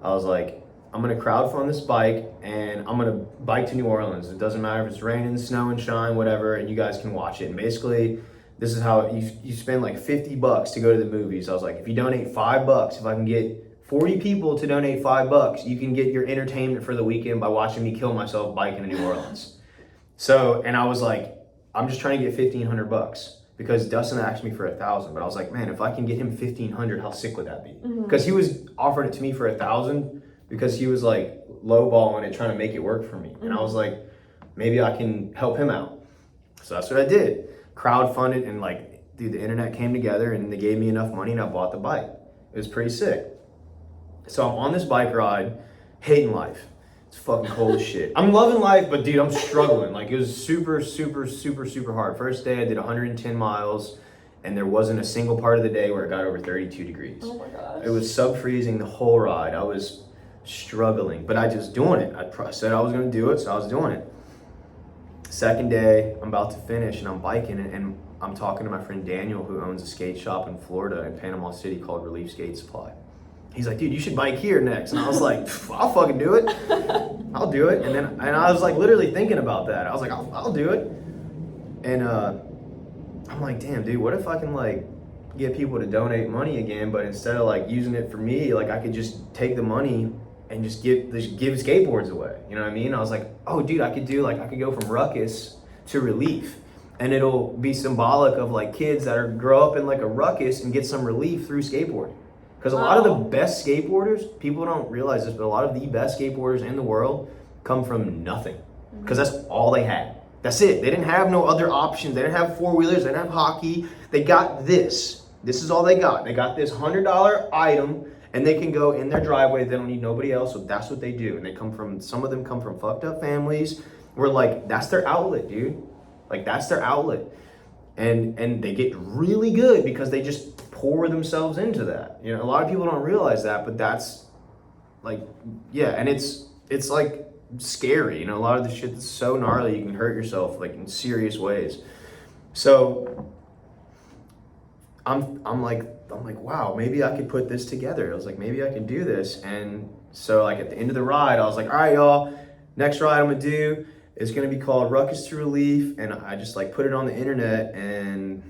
I was like, "I'm gonna crowdfund this bike, and I'm gonna bike to New Orleans. It doesn't matter if it's raining, snow and shine, whatever, and you guys can watch it." And basically, this is how you spend like $50 to go to the movies. I was like, if you donate $5, if I can get 40 people to donate $5, you can get your entertainment for the weekend by watching me kill myself biking to New Orleans. So, and I was like, I'm just trying to get $1,500 because Dustin asked me for $1,000, but I was like, man, if I can get him $1,500, how sick would that be? Because he was offering it to me for $1,000 because he was like lowballing it, trying to make it work for me. And I was like, maybe I can help him out. So that's what I did. Crowdfunded, and like, dude, the internet came together and they gave me enough money and I bought the bike. It was pretty sick. So I'm on this bike ride, hating life. It's fucking cold as shit. I'm loving life, but dude, I'm struggling. Like, it was super, super, super, super hard. First day I did 110 miles and there wasn't a single part of the day where it got over 32 degrees.
Oh my gosh.
It was sub-freezing the whole ride. I was struggling, but I just doing it. I said I was gonna do it, so I was doing it. Second day, I'm about to finish and I'm biking and I'm talking to my friend Daniel, who owns a skate shop in Florida in Panama City called Relief Skate Supply. He's like, dude, you should bike here next. And I was like, I'll fucking do it. I'll do it. And I was like literally thinking about that. I was like, I'll do it. And I'm like, damn, dude, what if I can like get people to donate money again, but instead of like using it for me, like I could just take the money and just give skateboards away. You know what I mean? I was like, oh dude, I could go from ruckus to relief. And it'll be symbolic of like kids that grow up in like a ruckus and get some relief through skateboarding. Because a lot of the best skateboarders, people don't realize this, but a lot of the best skateboarders in the world come from nothing. Because that's all they had. That's it. They didn't have no other options. They didn't have four-wheelers. They didn't have hockey. They got this. This is all they got. They got this $100 item, and they can go in their driveway. They don't need nobody else, so that's what they do. And some of them come from fucked up families where like, that's their outlet, dude. Like, that's their outlet. And they get really good because they just pour themselves into that. You know, a lot of people don't realize that, but that's like, yeah, and it's like scary. You know, a lot of the shit that's so gnarly, you can hurt yourself like in serious ways. So I'm like, wow, maybe I could put this together. I was like, maybe I can do this. And so like at the end of the ride, I was like, all right, y'all, next ride I'm gonna do is gonna be called Ruckus to Relief. And I just like put it on the internet, and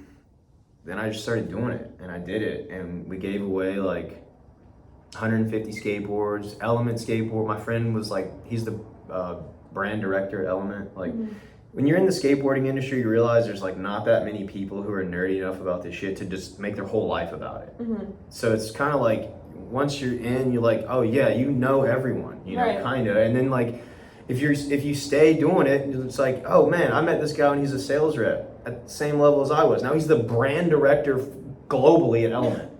then I just started doing it, and I did it. And we gave away like 150 skateboards, Element skateboard. My friend was like, he's the brand director at Element. Like, when you're in the skateboarding industry, you realize there's like not that many people who are nerdy enough about this shit to just make their whole life about it. So it's kind of like, once you're in, you're like, oh yeah, you know everyone, you know,
Right.
kind of. And then like, if you stay doing it, it's like, oh man, I met this guy and he's a sales rep at the same level as I was. Now he's the brand director globally at Element.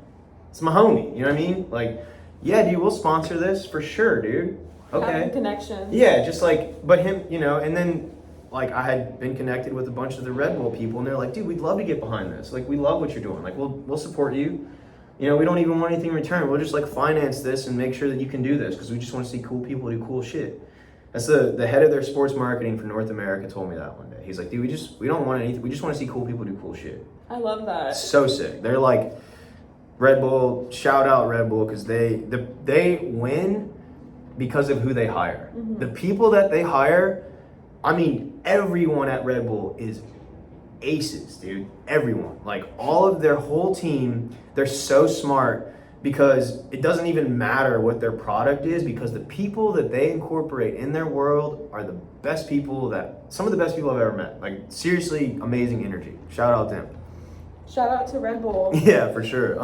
It's my homie, you know what I mean? Like, yeah, dude, we'll sponsor this for sure, dude. Okay.
Having connections.
Yeah, just like, but him, you know, and then like I had been connected with a bunch of the Red Bull people, and they're like, dude, we'd love to get behind this. Like, we love what you're doing. Like, we'll support you. You know, we don't even want anything in return. We'll just like finance this and make sure that you can do this, because we just want to see cool people do cool shit. That's the head of their sports marketing for North America told me that one day. He's like, dude, we don't want anything. We just want to see cool people do cool shit.
I love that.
So sick. They're like, Red Bull, shout out Red Bull, because they win because of who they hire. The people that they hire, I mean, everyone at Red Bull is aces, dude. Everyone. Like, all of their whole team, they're so smart, because it doesn't even matter what their product is, because the people that they incorporate in their world are the best people some of the best people I've ever met. Like, seriously, amazing energy. Shout out to them.
Shout out to Red Bull.
Yeah, for sure.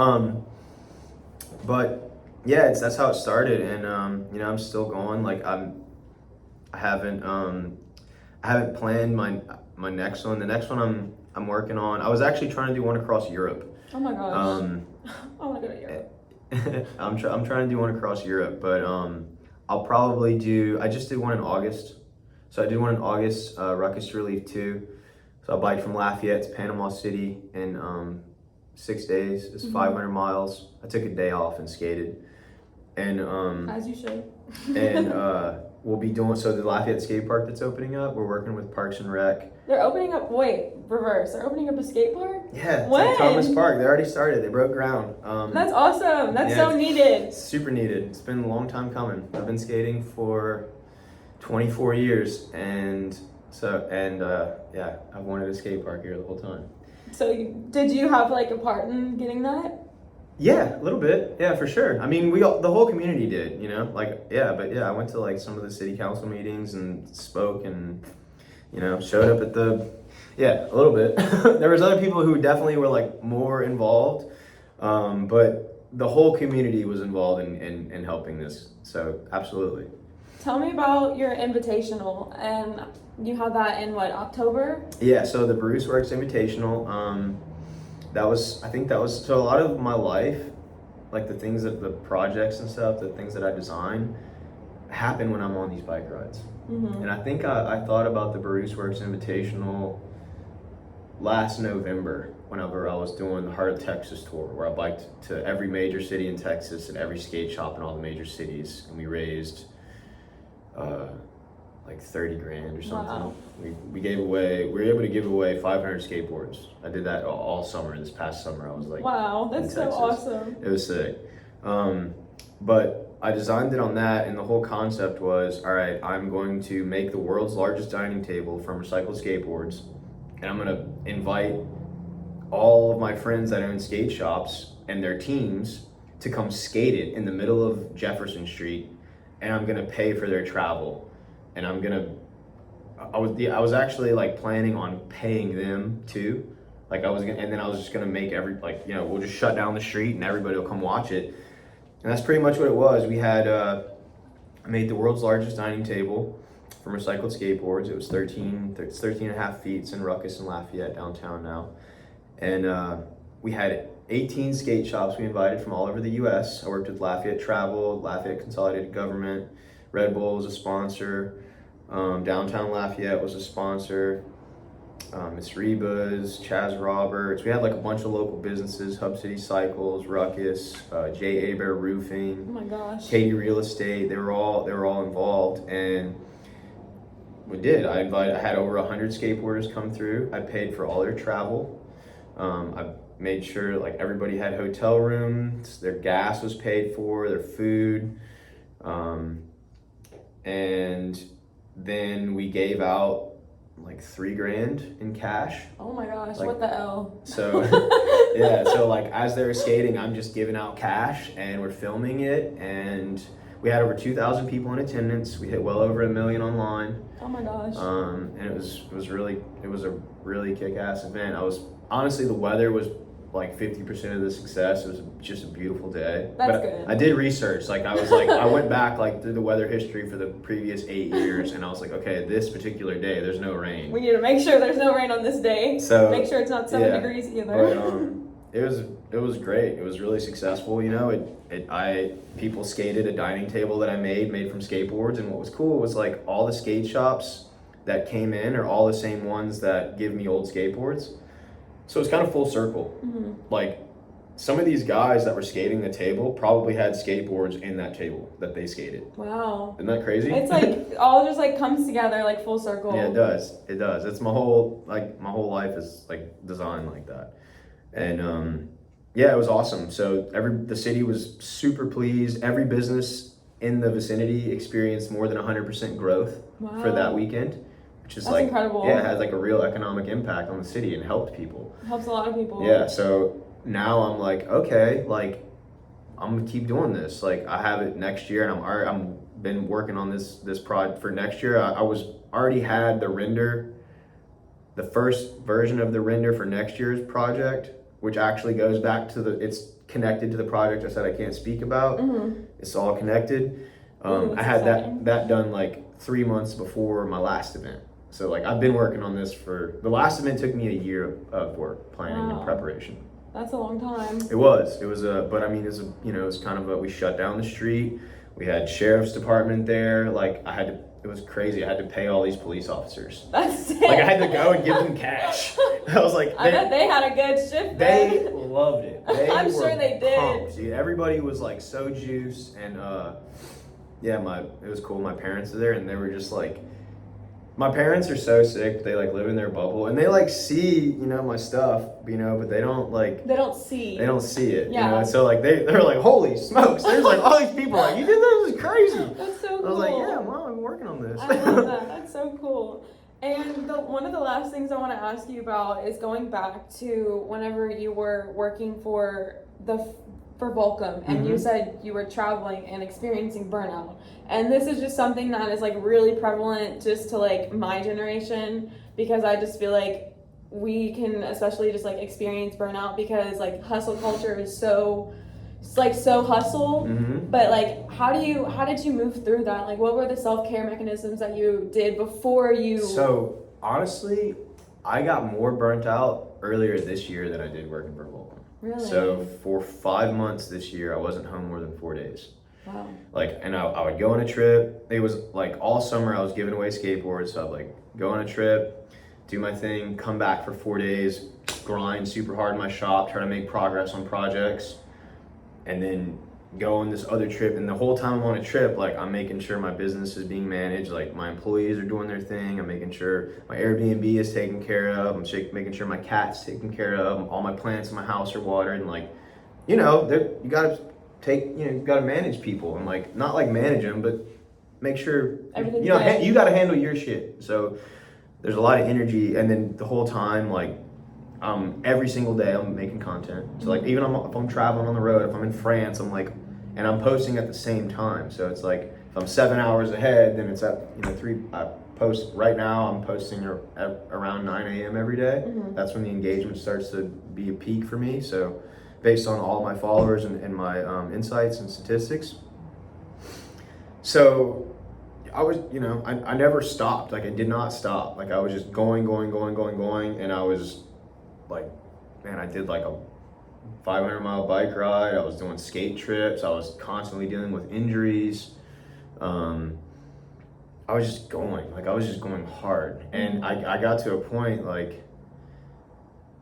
But yeah, that's how it started, and you know, I'm still going. Like, I haven't planned my next one. The next one I'm working on. I was actually trying to do one across Europe.
Oh my gosh. I want to go to Europe.
I'm trying to do one across Europe, but I'll probably do. I just did one in August, so I did one in August. Ruckus to Relief 2. So I biked from Lafayette to Panama City in 6 days. It's 500 miles. I took a day off and skated, and
As you should.
and we'll be doing, so the Lafayette skate park that's opening up, we're working with Parks and Rec.
They're opening up. Wait, reverse. They're opening up a skate park.
Yeah, it's
when?
like Thomas Park. They already started. They broke ground.
That's awesome. That's
yeah,
so needed.
It's super needed. It's been a long time coming. I've been skating for 24 years, and yeah, I've wanted a skate park here the whole time.
So did you have like a part in getting that?
Yeah, a little bit. Yeah, for sure. I mean, the whole community did, you know, like, yeah, but yeah, I went to like some of the city council meetings and spoke, and, you know, showed up at yeah, a little bit. There was other people who definitely were like more involved. But the whole community was involved in helping this. So absolutely.
Tell me about your invitational, and you had that in what, October?
Yeah, so the Barousse Works Invitational, I think that was, so a lot of my life, like the things that, the projects and stuff, the things that I design, happen when I'm on these bike rides.
Mm-hmm.
And I think I thought about the Barousse Works Invitational last November whenever I was doing the Heart of Texas tour, where I biked to every major city in Texas and every skate shop in all the major cities, and we raised like 30 grand or something.
Wow.
We were able to give away 500 skateboards. I did that all summer. This past summer I was like,
wow, that's so awesome.
It was sick. But I designed it on that, and the whole concept was, all right, I'm going to make the world's largest dining table from recycled skateboards, and I'm going to invite all of my friends that own skate shops and their teams to come skate it in the middle of Jefferson Street, and I'm going to pay for their travel. And I was actually like planning on paying them too. Like and then I was just gonna make we'll just shut down the street and everybody will come watch it. And that's pretty much what it was. We had, I made the world's largest dining table from recycled skateboards. It was 13 and a half feet. It's in Ruckus in Lafayette downtown now. And we had 18 skate shops we invited from all over the US. I worked with Lafayette Travel, Lafayette Consolidated Government, Red Bull was a sponsor. Downtown Lafayette was a sponsor. Miss Reba's, Chaz Roberts. We had like a bunch of local businesses: Hub City Cycles, Ruckus, J. Aber Roofing,
Oh my gosh.
Katie Real Estate. They were all involved, and we did. I had over 100 skateboarders come through. I paid for all their travel. I made sure like everybody had hotel rooms, their gas was paid for, their food, and then we gave out like $3 grand in cash.
Oh my gosh,
Like,
what the L?
So yeah, so like as they were skating, I'm just giving out cash and we're filming it, and we had over 2,000 people in attendance. We hit well over 1 million online.
Oh my gosh.
And it was a really kick-ass event. Honestly, the weather was like 50% of the success. It was just a beautiful day.
That's good.
I did research. I went back through the weather history for the previous 8 years, and I was like, okay, this particular day, there's no rain.
We need to make sure there's no rain on this day.
So
make sure it's not 7 degrees either.
But it was great. It was really successful. You know, people skated a dining table that I made from skateboards, and what was cool was like all the skate shops that came in are all the same ones that give me old skateboards. So it's kind of full circle.
Mm-hmm.
Like some of these guys that were skating the table probably had skateboards in that table that they skated.
Wow.
Isn't that crazy?
It's like all just like comes together like full circle.
Yeah, it does. It does. It's my whole life is like designed like that. And yeah, it was awesome. So the city was super pleased. Every business in the vicinity experienced more than 100% growth for that weekend. Which is
That's incredible.
Yeah, it had like a real economic impact on the city and helped people.
It helps a lot of people.
Yeah, so now I'm like, okay, like I'm gonna keep doing this. Like I have it next year, and I'm been working on this project for next year. I was already had the render, the first version of the render for next year's project, which actually goes back to it's connected to the project I said I can't speak about.
Mm-hmm.
It's all connected. I had that done like 3 months before my last event. So like I've been working on this the last event took me a year of work, planning and preparation.
That's a long time.
It was but I mean, it was kind of we shut down the street. We had sheriff's department there. Like it was crazy. I had to pay all these police officers.
That's sick.
Like I had to go and give them cash. I was like,
I bet they had a good shift.
They loved it.
I'm sure they did.
Pumped, dude. Everybody was like so juiced, and yeah, it was cool. My parents are there, and they were just like, my parents are so sick. They like live in their bubble, and they like see, my stuff, but they don't like.
They don't see.
They don't see it.
Yeah.
And so like they're like, holy smokes! There's like all these people like, you did that? This is crazy.
That's so cool.
I was like, yeah, Mom, I've been working on this.
I love that. That's so cool. And one of the last things I want to ask you about is going back to whenever you were working for Volcom, and you said you were traveling and experiencing burnout. And this is just something that is like really prevalent just to like my generation, because I just feel like we can especially just like experience burnout because like hustle culture is so like so hustle.
Mm-hmm.
But like, how did you move through that? Like, what were the self-care mechanisms that you did before you?
So honestly, I got more burnt out earlier this year than I did working for Vulcan.
Really?
So for 5 months this year, I wasn't home more than 4 days.
Wow.
Like, and I would go on a trip. It was like all summer I was giving away skateboards. So I'd like go on a trip, do my thing, come back for 4 days, grind super hard in my shop, try to make progress on projects, and then go on this other trip. And the whole time I'm on a trip, like I'm making sure my business is being managed, like my employees are doing their thing, I'm making sure my Airbnb is taken care of, I'm making sure my cat's taken care of, all my plants in my house are watered, and like, you know, you gotta you gotta manage people, and like not like manage them, but make sure
everything's
you know
good.
you gotta handle your shit. So there's a lot of energy, and then the whole time, like every single day I'm making content. So like even if I'm traveling on the road, if I'm in France, I'm like, and I'm posting at the same time. So it's like if I'm 7 hours ahead, then it's at 3. I post right now. I'm posting at around 9 a.m. every day.
Mm-hmm.
That's when the engagement starts to be a peak for me. So based on all my followers and my insights and statistics. So I was, I never stopped. Like I did not stop. Like I was just going. And I was like, man, I did like a 500-mile bike ride. I was doing skate trips. I was constantly dealing with injuries. I was just going. Like I was just going hard. And I got to a point like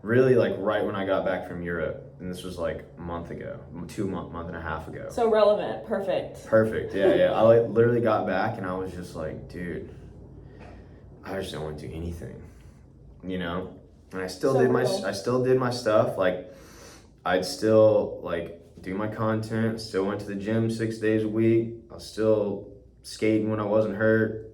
really like right when I got back from Europe. And this was like a month ago, month and a half ago.
So relevant, perfect.
Yeah. I like literally got back and I was just like, dude, I just don't want to do anything, And I still did my stuff. Like I'd still like do my content. Still went to the gym 6 days a week. I was still skating when I wasn't hurt.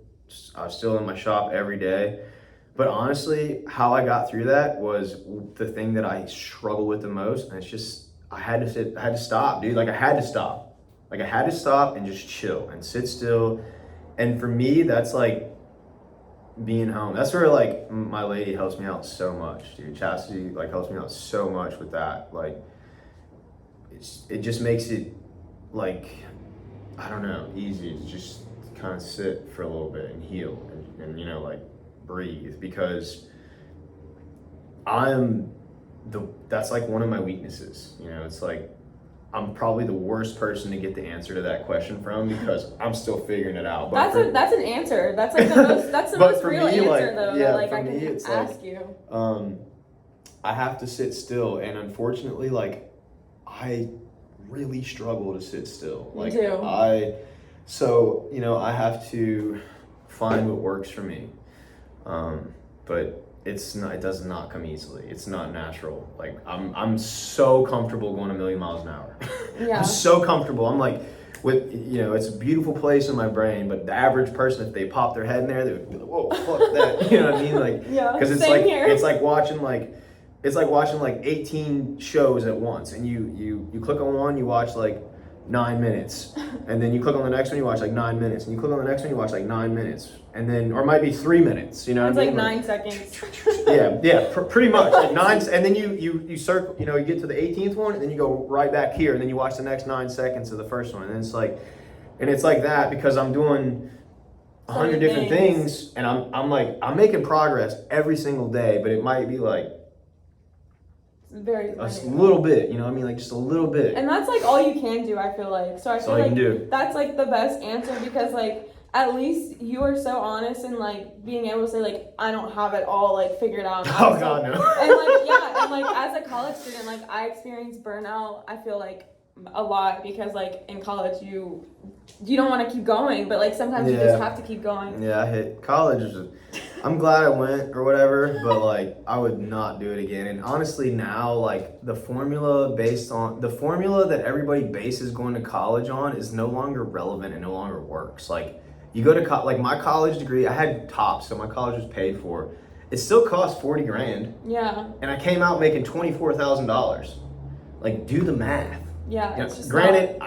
I was still in my shop every day. But honestly, how I got through that was the thing that I struggle with the most. And it's just, I had to stop, dude. Like I had to stop. Like I had to stop and just chill and sit still. And for me, that's like being home. That's where like my lady helps me out so much, dude. Chastity like helps me out so much with that. Like it just makes it like, I don't know, easy to just kind of sit for a little bit and heal and like breathe, because that's like one of my weaknesses. It's like I'm probably the worst person to get the answer to that question from, because I'm still figuring it out.
But that's an answer. That's like the most real
me,
answer
like,
though.
Yeah,
that like
for
I can
me, it's
ask
like,
you.
I have to sit still, and unfortunately, like I really struggle to sit still.
Me
Like
too.
I have to find what works for me. But it does not come easily. It's not natural. Like I'm so comfortable going a million miles an hour.
Yeah.
I'm so comfortable. I'm like, it's a beautiful place in my brain, but the average person, if they pop their head in there, they would be like, whoa, fuck that. You know what I mean? Like,
yeah.
because it's like watching like 18 shows at once, and you click on one, you watch like 9 minutes, and then you click on the next one, you watch like 9 minutes, and you click on the next one, you watch like 9 minutes, and then, or it might be 3 minutes, you know what I mean?
It's like 9 seconds.
Yeah, pretty much, like 9, and then you circle, you get to the 18th one, and then you go right back here, and then you watch the next 9 seconds of the first one, and it's like that because I'm doing 100 different things, and I'm making progress every single day, but it might be like
very
a little bit, like just a little bit.
And that's like all you can do, I feel like. So I feel like that's like the best answer, because like at least you are so honest and like being able to say like I don't have it all like figured out.
Oh God, no.
And like as a college student, like I experienced burnout, I feel like a lot, because like in college you don't want to keep going, but like sometimes you just have to keep going.
Yeah, I hit college. I'm glad I went or whatever, but like I would not do it again. And honestly now, like the formula that everybody bases going to college on is no longer relevant and no longer works. Like you go to like my college degree, I had TOPS, so my college was paid for. It still cost $40,000.
Yeah.
And I came out making $24,000. Like do the math.
Yeah. It's just
granted,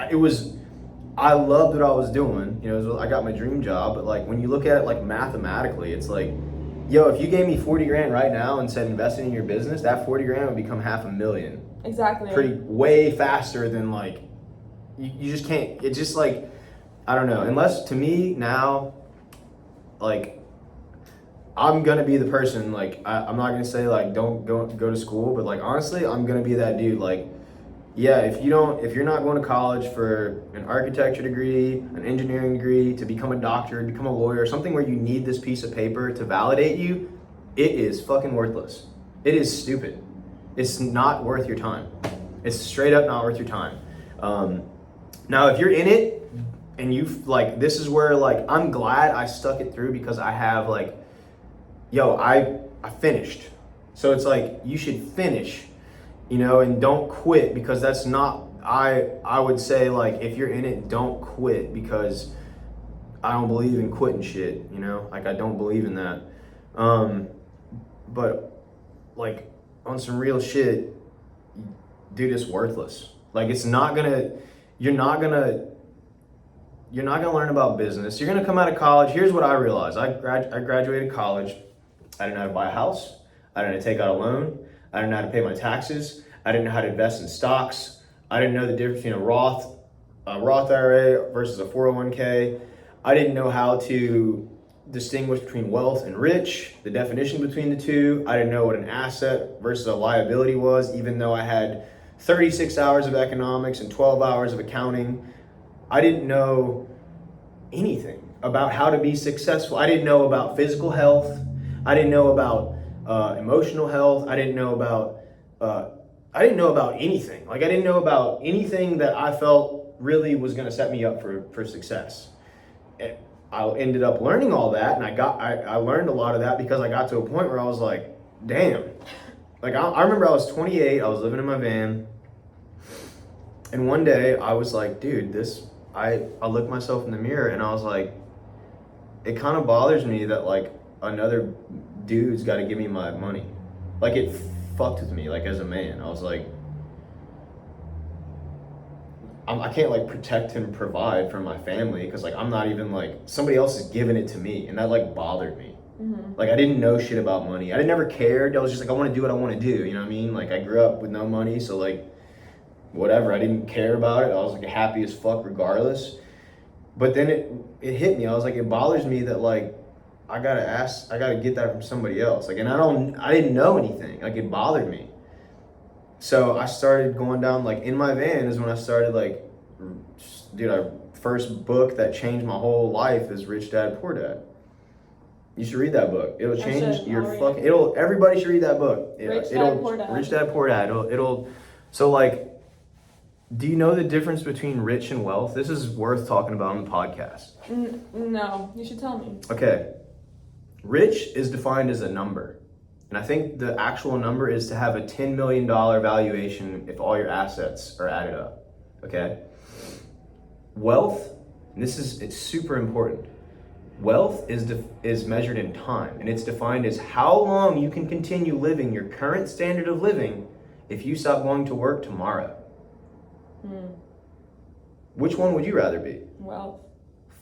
I loved what I was doing. I got my dream job, but like when you look at it like mathematically, it's like, yo, if you gave me $40,000 right now and said invest in your business, that $40,000 would become $500,000
Exactly.
way faster than like, you just can't, it's just like, I don't know, unless to me now, like, I'm gonna be the person, like, I'm not gonna say like don't go to school, but like honestly, I'm gonna be that dude. Like, yeah, if you're not going to college for an architecture degree, an engineering degree, to become a doctor, become a lawyer, something where you need this piece of paper to validate you, it is fucking worthless. It is stupid. It's not worth your time. It's straight up not worth your time. Now, if you're in it and you like, this is where like, I'm glad I stuck it through because I have like, yo, I finished. So it's like, you should finish, you know, and don't quit, because that's not, I would say like, if you're in it, don't quit, because I don't believe in quitting shit, you know, like I don't believe in that. But like on some real shit, dude, it's worthless. Like it's not gonna, you're not gonna learn about business. You're gonna come out of college. Here's what I realized. I graduated college. I didn't know how to buy a house. I didn't know how to take out a loan. I didn't know how to pay my taxes. I didn't know how to invest in stocks. I didn't know the difference between a Roth IRA versus a 401k. I didn't know how to distinguish between wealth and rich, the definition between the two. I didn't know what an asset versus a liability was, even though I had 36 hours of economics and 12 hours of accounting. I didn't know anything about how to be successful. I didn't know about physical health. I didn't know about emotional health. I didn't know about anything. Like I didn't know about anything that I felt really was going to set me up for success. I ended up learning all that, and I learned a lot of that because I got to a point where I was like, damn. Like I remember I was 28, I was living in my van, and one day I was like, dude, I looked myself in the mirror and I was like, it kind of bothers me that like another dude's got to give me my money. Like it fucked with me, like as a man. I was like, I can't like protect and provide for my family because like I'm not even like, somebody else is giving it to me, and that like bothered me. Mm-hmm. Like I didn't know shit about money. I never cared. I was just like, I want to do what I want to do. You know what I mean? Like I grew up with no money, so like whatever. I didn't care about it. I was like happy as fuck regardless. But then it hit me. I was like, it bothers me that like I gotta get that from somebody else. Like, and I didn't know anything. Like it bothered me. So I started going down, like in my van is when I started like, dude, first book that changed my whole life is Rich Dad Poor Dad. You should read that book. It'll change your fucking, everybody should read that book.
Rich Dad Poor Dad.
Rich Dad Poor Dad. So like, do you know the difference between rich and wealth? This is worth talking about on the podcast.
No, you should tell me.
Okay. Rich is defined as a number. And I think the actual number is to have a $10 million valuation if all your assets are added up. Okay? Wealth, and it's super important. Wealth is measured in time, and it's defined as how long you can continue living your current standard of living if you stop going to work tomorrow. Which one would you rather be?
Wealth.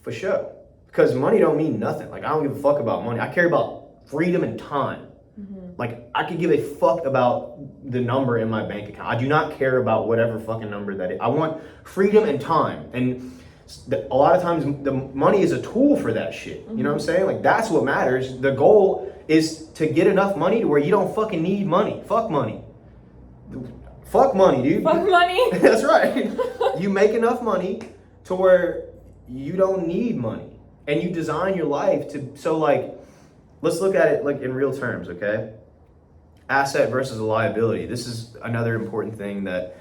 For sure. Because money don't mean nothing. Like I don't give a fuck about money. I care about freedom and time. Mm-hmm. Like I could give a fuck about the number in my bank account. I do not care about whatever fucking number that is. I want freedom and time. And a lot of times the money is a tool for that shit. Mm-hmm. You know what I'm saying? Like that's what matters. The goal is to get enough money to where you don't fucking need money. Fuck money. Fuck money, dude.
Fuck money.
That's right. You make enough money to where you don't need money. And you design your life to, so like, let's look at it like in real terms, okay? Asset versus a liability. This is another important thing that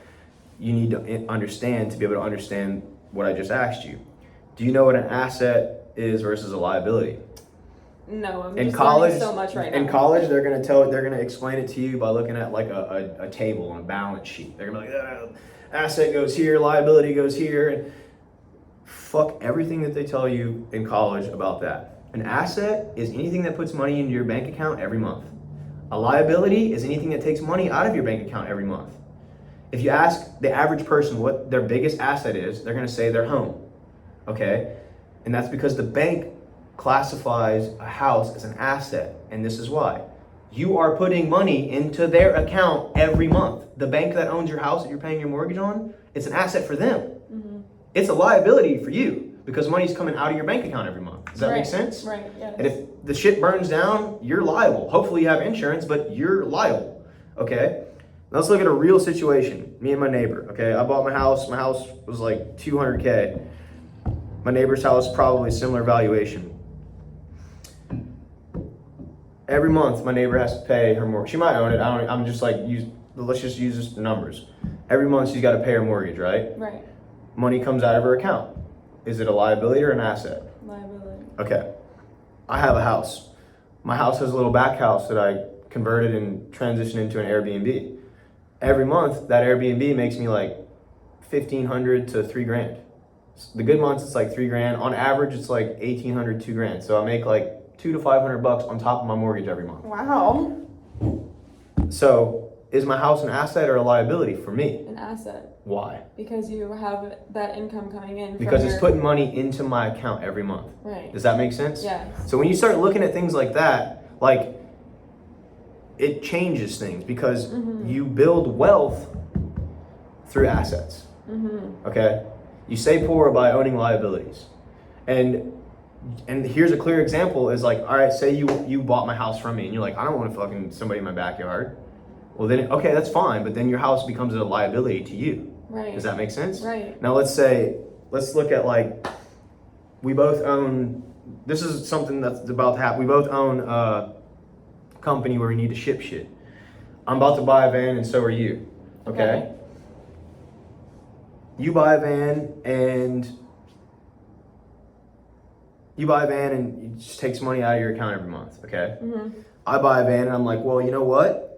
you need to understand to be able to understand what I just asked you. Do you know what an asset is versus a liability?
No, I'm just learning so much right now.
In college, they're gonna explain it to you by looking at like a table and a balance sheet. They're gonna be like, asset goes here, liability goes here, and fuck everything that they tell you in college about that. An asset is anything that puts money into your bank account every month. A liability is anything that takes money out of your bank account every month. If you ask the average person what their biggest asset is, they're gonna say their home, okay? And that's because the bank classifies a house as an asset, and this is why. You are putting money into their account every month. The bank that owns your house that you're paying your mortgage on, it's an asset for them.
Mm-hmm.
It's a liability for you because money's coming out of your bank account every month. Does that make sense?
Right, yes.
And if the shit burns down, you're liable. Hopefully you have insurance, but you're liable, okay? Now let's look at a real situation. Me and my neighbor, okay? I bought my house. My house was like $200K. My neighbor's house, probably similar valuation. Every month, my neighbor has to pay her mortgage. She might own it. I'm just like, let's just use this the numbers. Every month, she's got to pay her mortgage, right?
Right.
Money comes out of her account. Is it a liability or an asset?
Liability.
Okay. I have a house. My house has a little back house that I converted and transitioned into an Airbnb. Every month, that Airbnb makes me like $1,500 to $3,000. The good months, it's like $3,000. On average, it's like $1,800, $2,000. So I make like $200 to $500 on top of my mortgage every month.
Wow.
So is my house an asset or a liability for me?
An asset.
Why?
Because you have that income coming in.
Because it's putting money into my account every month.
Right.
Does that make sense?
Yeah.
So when you start looking at things like that, like it changes things because you build wealth through assets. Okay? You stay poor by owning liabilities. And here's a clear example is like, all right, say you bought my house from me and you're like, I don't want to fucking somebody in my backyard. Well then, okay, that's fine, but then your house becomes a liability to you.
Right.
Does that make sense?
Right.
Now let's look at like, we both own, this is something that's about to happen. We both own a company where we need to ship shit. I'm about to buy a van and so are you, okay? You buy a van and it just takes money out of your account every month, okay? I buy a van and I'm like, well, you know what?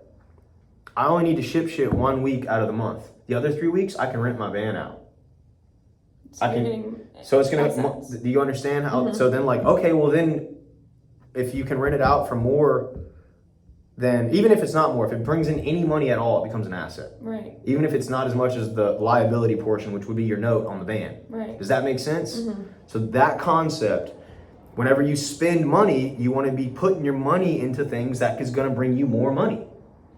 I only need to ship shit 1 week out of the month. The other 3 weeks, I can rent my van out. So it's gonna, do you understand how, so then like, okay, well then, if you can rent it out for more than, even if it's not more, if it brings in any money at all, it becomes an asset.
Right.
Even if it's not as much as the liability portion, which would be your note on the van.
Right.
Does that make sense? So that concept, whenever you spend money, you want to be putting your money into things that is going to bring you more money.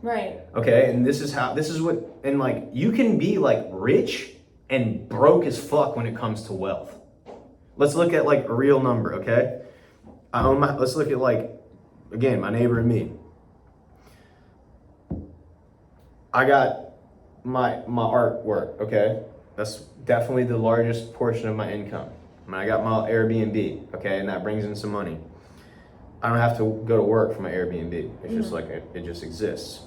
Right.
Okay, and this is what, and like, you can be like rich and broke as fuck when it comes to wealth. Let's look at like a real number, okay? Let's look at like, again, my neighbor and me. I got my artwork, okay? That's definitely the largest portion of my income. And I got my Airbnb, okay? And that brings in some money. I don't have to go to work for my Airbnb. It's just like, it just exists.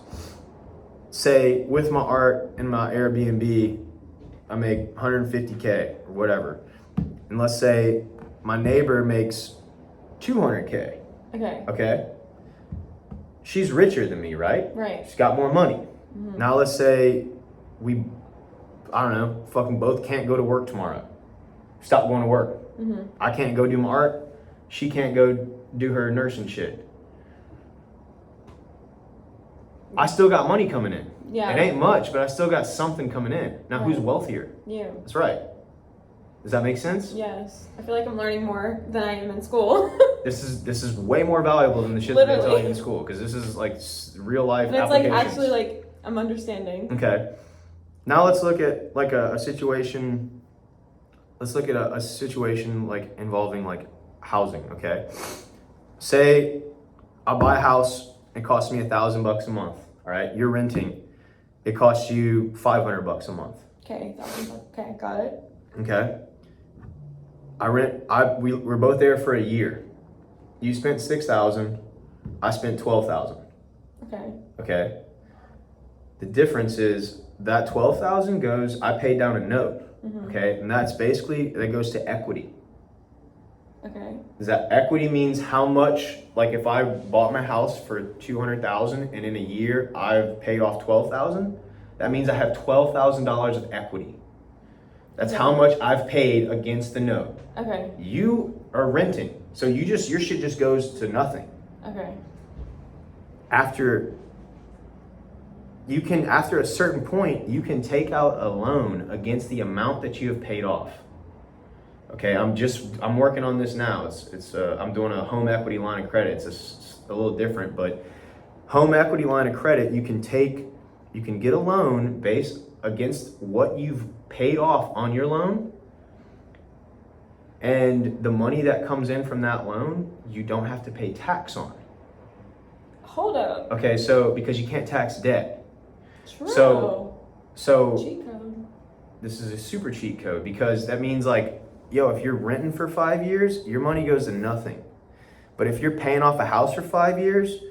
Say with my art and my Airbnb, I make 150K or whatever. And let's say my neighbor makes 200K.
Okay.
Okay? She's richer than me, right?
Right.
She's got more money. Now let's say I don't know, fucking both can't go to work tomorrow. Stop going to work. I can't go do my art. She can't go do her nursing shit. I still got money coming in.
Yeah.
It ain't much, but I still got something coming in. Now who's wealthier?
You.
That's right. Does that make sense?
Yes. I feel like I'm learning more than I am in school.
This is way more valuable than the shit that they tell you in school, because this is like real life
And it's
applications.
like actually like I'm understanding.
Okay. Now let's look at like a situation. Let's look at a situation like involving like housing. Okay. Say I buy a house. It costs me $1,000 a month. All right. You're renting. It costs you $500 a month.
Okay. Okay. Got it.
Okay. We're both there for a year. You spent $6,000. I spent $12,000.
Okay.
Okay. The difference is that $12,000 I paid down a note. Okay, and that goes to equity.
Okay.
That equity means how much, like if I bought my house for $200,000 and in a year I've paid off $12,000, that means I have $12,000 of equity. That's how much I've paid against the note.
Okay.
You are renting, so your shit just goes to nothing.
Okay.
After a certain point, you can take out a loan against the amount that you have paid off. Okay, I'm working on this now. I'm doing a home equity line of credit. It's a little different, but home equity line of credit, you can get a loan based against what you've paid off on your loan. And the money that comes in from that loan, you don't have to pay tax on.
Hold up.
Okay, so because you can't tax debt.
True.
So
Cheat code.
this is a super cheat code, because that means like, yo, if you're renting for 5 years, your money goes to nothing. But if you're paying off a house for 5 years,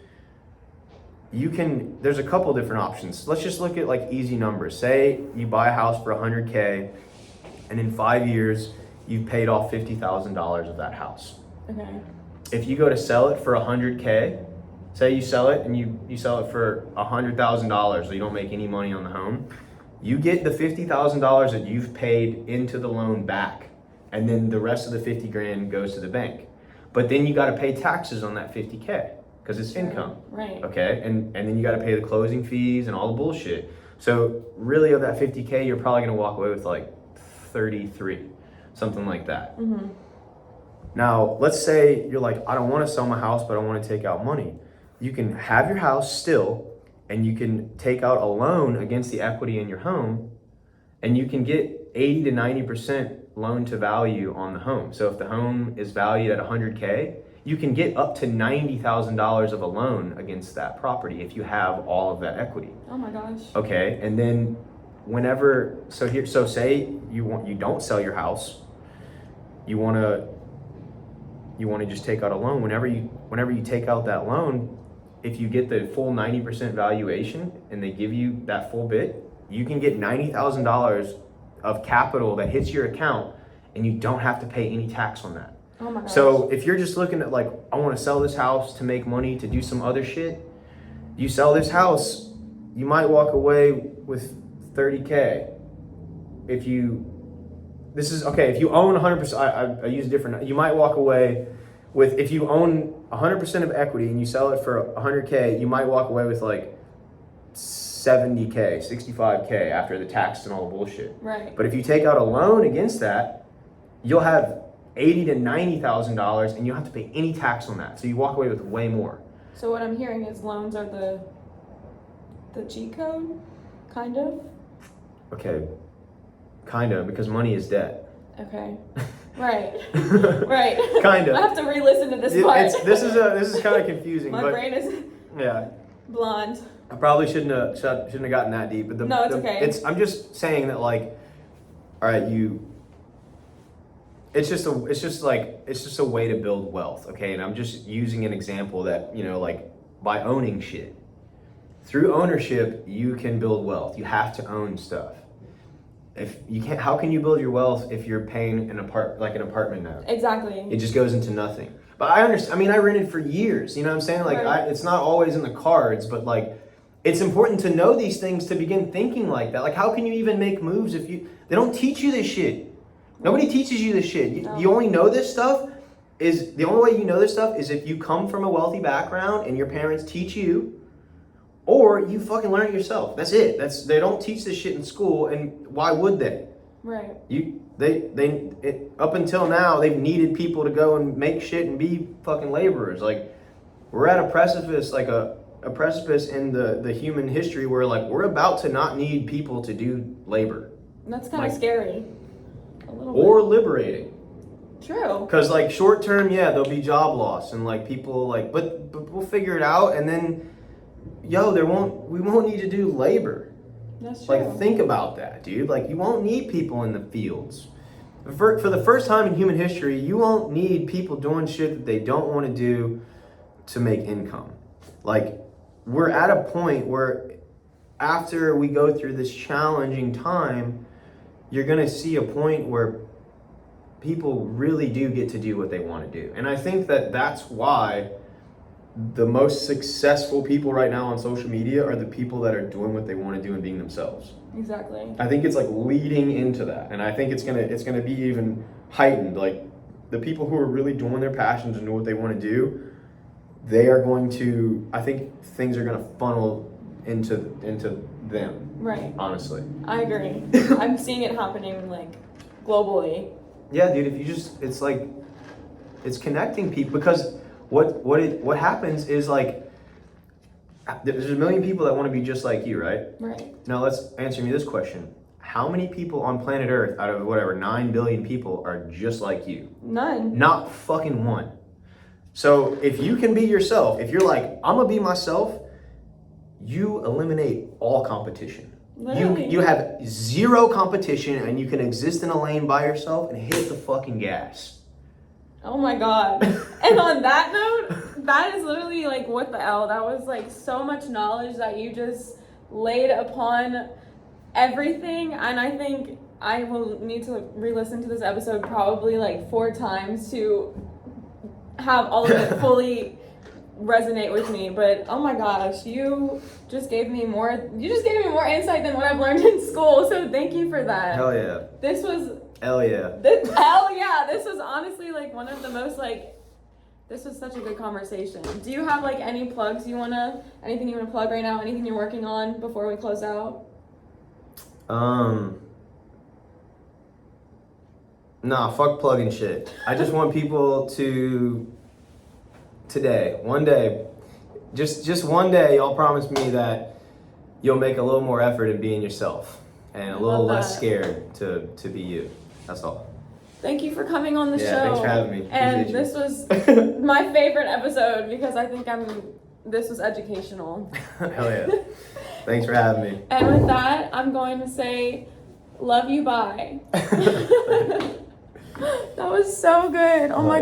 there's a couple different options. Let's just look at like easy numbers. Say you buy a house for $100K, and in 5 years, you've paid off $50,000 of that house.
Okay.
If you go to sell it for $100K, say you sell it and you sell it for $100,000, so you don't make any money on the home, you get the $50,000 that you've paid into the loan back, and then the rest of the 50 grand goes to the bank. But then you got to pay taxes on that 50K because it's income.
Right.
Okay, and then you got to pay the closing fees and all the bullshit. So really, of that 50K, you're probably gonna walk away with like 33, something like that.
Mm-hmm.
Now, let's say you're like, I don't want to sell my house, but I want to take out money. You can have your house still, and you can take out a loan against the equity in your home, and you can get 80 to 90% loan to value on the home. So if the home is valued at 100K, you can get up to $90,000 of a loan against that property if you have all of that equity.
Oh my gosh.
Okay, and then so say you don't sell your house, you want to just take out a loan. Whenever you take out that loan, if you get the full 90% valuation and they give you that full bit, you can get $90,000 of capital that hits your account, and you don't have to pay any tax on that.
Oh my gosh.
So if you're just looking at like, I want to sell this house to make money to do some other shit, you sell this house, you might walk away with 30K. If you own 100%, I use a different, you might walk away with, if you own 100% of equity and you sell it for 100K, you might walk away with like 70K, 65K after the tax and all the bullshit.
Right.
But if you take out a loan against that, you'll have $80,000 to $90,000, and you don't have to pay any tax on that. So you walk away with way more.
So what I'm hearing is loans are the cheat code, kind of.
Okay, kind of, because money is debt.
Okay. Right. Right.
Kind of.
I have to re-listen to this part.
This is kind of confusing.
My
but
brain is
yeah.
blonde.
I probably shouldn't have gotten that deep. But
No, it's okay.
I'm just saying that, like, all right, it's just a way to build wealth, okay? And I'm just using an example that, like, by owning shit. Through ownership, you can build wealth. You have to own stuff. If you can't, how can you build your wealth if you're paying an apartment now?
Exactly.
It just goes into nothing. But I understand. I mean, I rented for years. You know what I'm saying? Like,
Right.
It's not always in the cards, but like, it's important to know these things to begin thinking like that. Like, how can you even make moves if they don't teach you this shit? Nobody teaches you this shit.
No.
You only know this stuff the only way you know this stuff is if you come from a wealthy background and your parents teach you, or you fucking learn it yourself. That's it. They don't teach this shit in school, and why would they?
Right.
Up until now, they've needed people to go and make shit and be fucking laborers. Like, we're at a precipice, like a precipice in the human history where, like, we're about to not need people to do labor.
And that's kind of scary. A little
Or
bit.
liberating.
True.
Because, like, short term, yeah, there'll be job loss, and like people like, but we'll figure it out, and then, we won't need to do labor.
That's true.
Like, think about that, dude. Like, you won't need people in the fields. For the first time in human history, you won't need people doing shit that they don't want to do to make income. Like, we're at a point where after we go through this challenging time, you're going to see a point where people really do get to do what they want to do. And I think that that's why the most successful people right now on social media are the people that are doing what they want to do and being themselves.
Exactly.
I think it's like leading into that, and I think it's gonna be even heightened. Like, the people who are really doing their passions and know what they want to do, they are going to. I think things are gonna funnel into them.
Right.
Honestly. I
agree. I'm seeing it happening, like, globally.
Yeah, dude. It's connecting people, because what happens is, like, There's a million people that want to be just like you, right?
Right.
Now let's answer me this question. How many people on planet Earth out of whatever 9 billion people are just like you?
None.
Not fucking one. So if you can be yourself, if you're like, I'm gonna be myself, you eliminate all competition.
Literally.
You have zero competition and you can exist in a lane by yourself and hit the fucking gas.
Oh my God. And on that note, that is literally like what the L. That was like so much knowledge that you just laid upon everything. And I think I will need to re-listen to this episode probably like 4 times to have all of it fully resonate with me. But oh my gosh, you just gave me more insight than what I've learned in school. So thank you for that.
Hell yeah.
This was
Hell yeah.
this was honestly like one of the most this was such a good conversation. Do you have like any plugs anything you wanna plug right now, anything you're working on before we close out?
Nah, fuck plugging shit. I just want people to one day, just one day, y'all promise me that you'll make a little more effort in being yourself and a little less scared to be you. That's all.
Thank you for coming on the show.
Yeah, thanks for having me.
And
Appreciate
this was my favorite episode because I think this was educational.
Hell yeah. Thanks for having me.
And with that, I'm going to say, love you, bye. That was so good. Oh my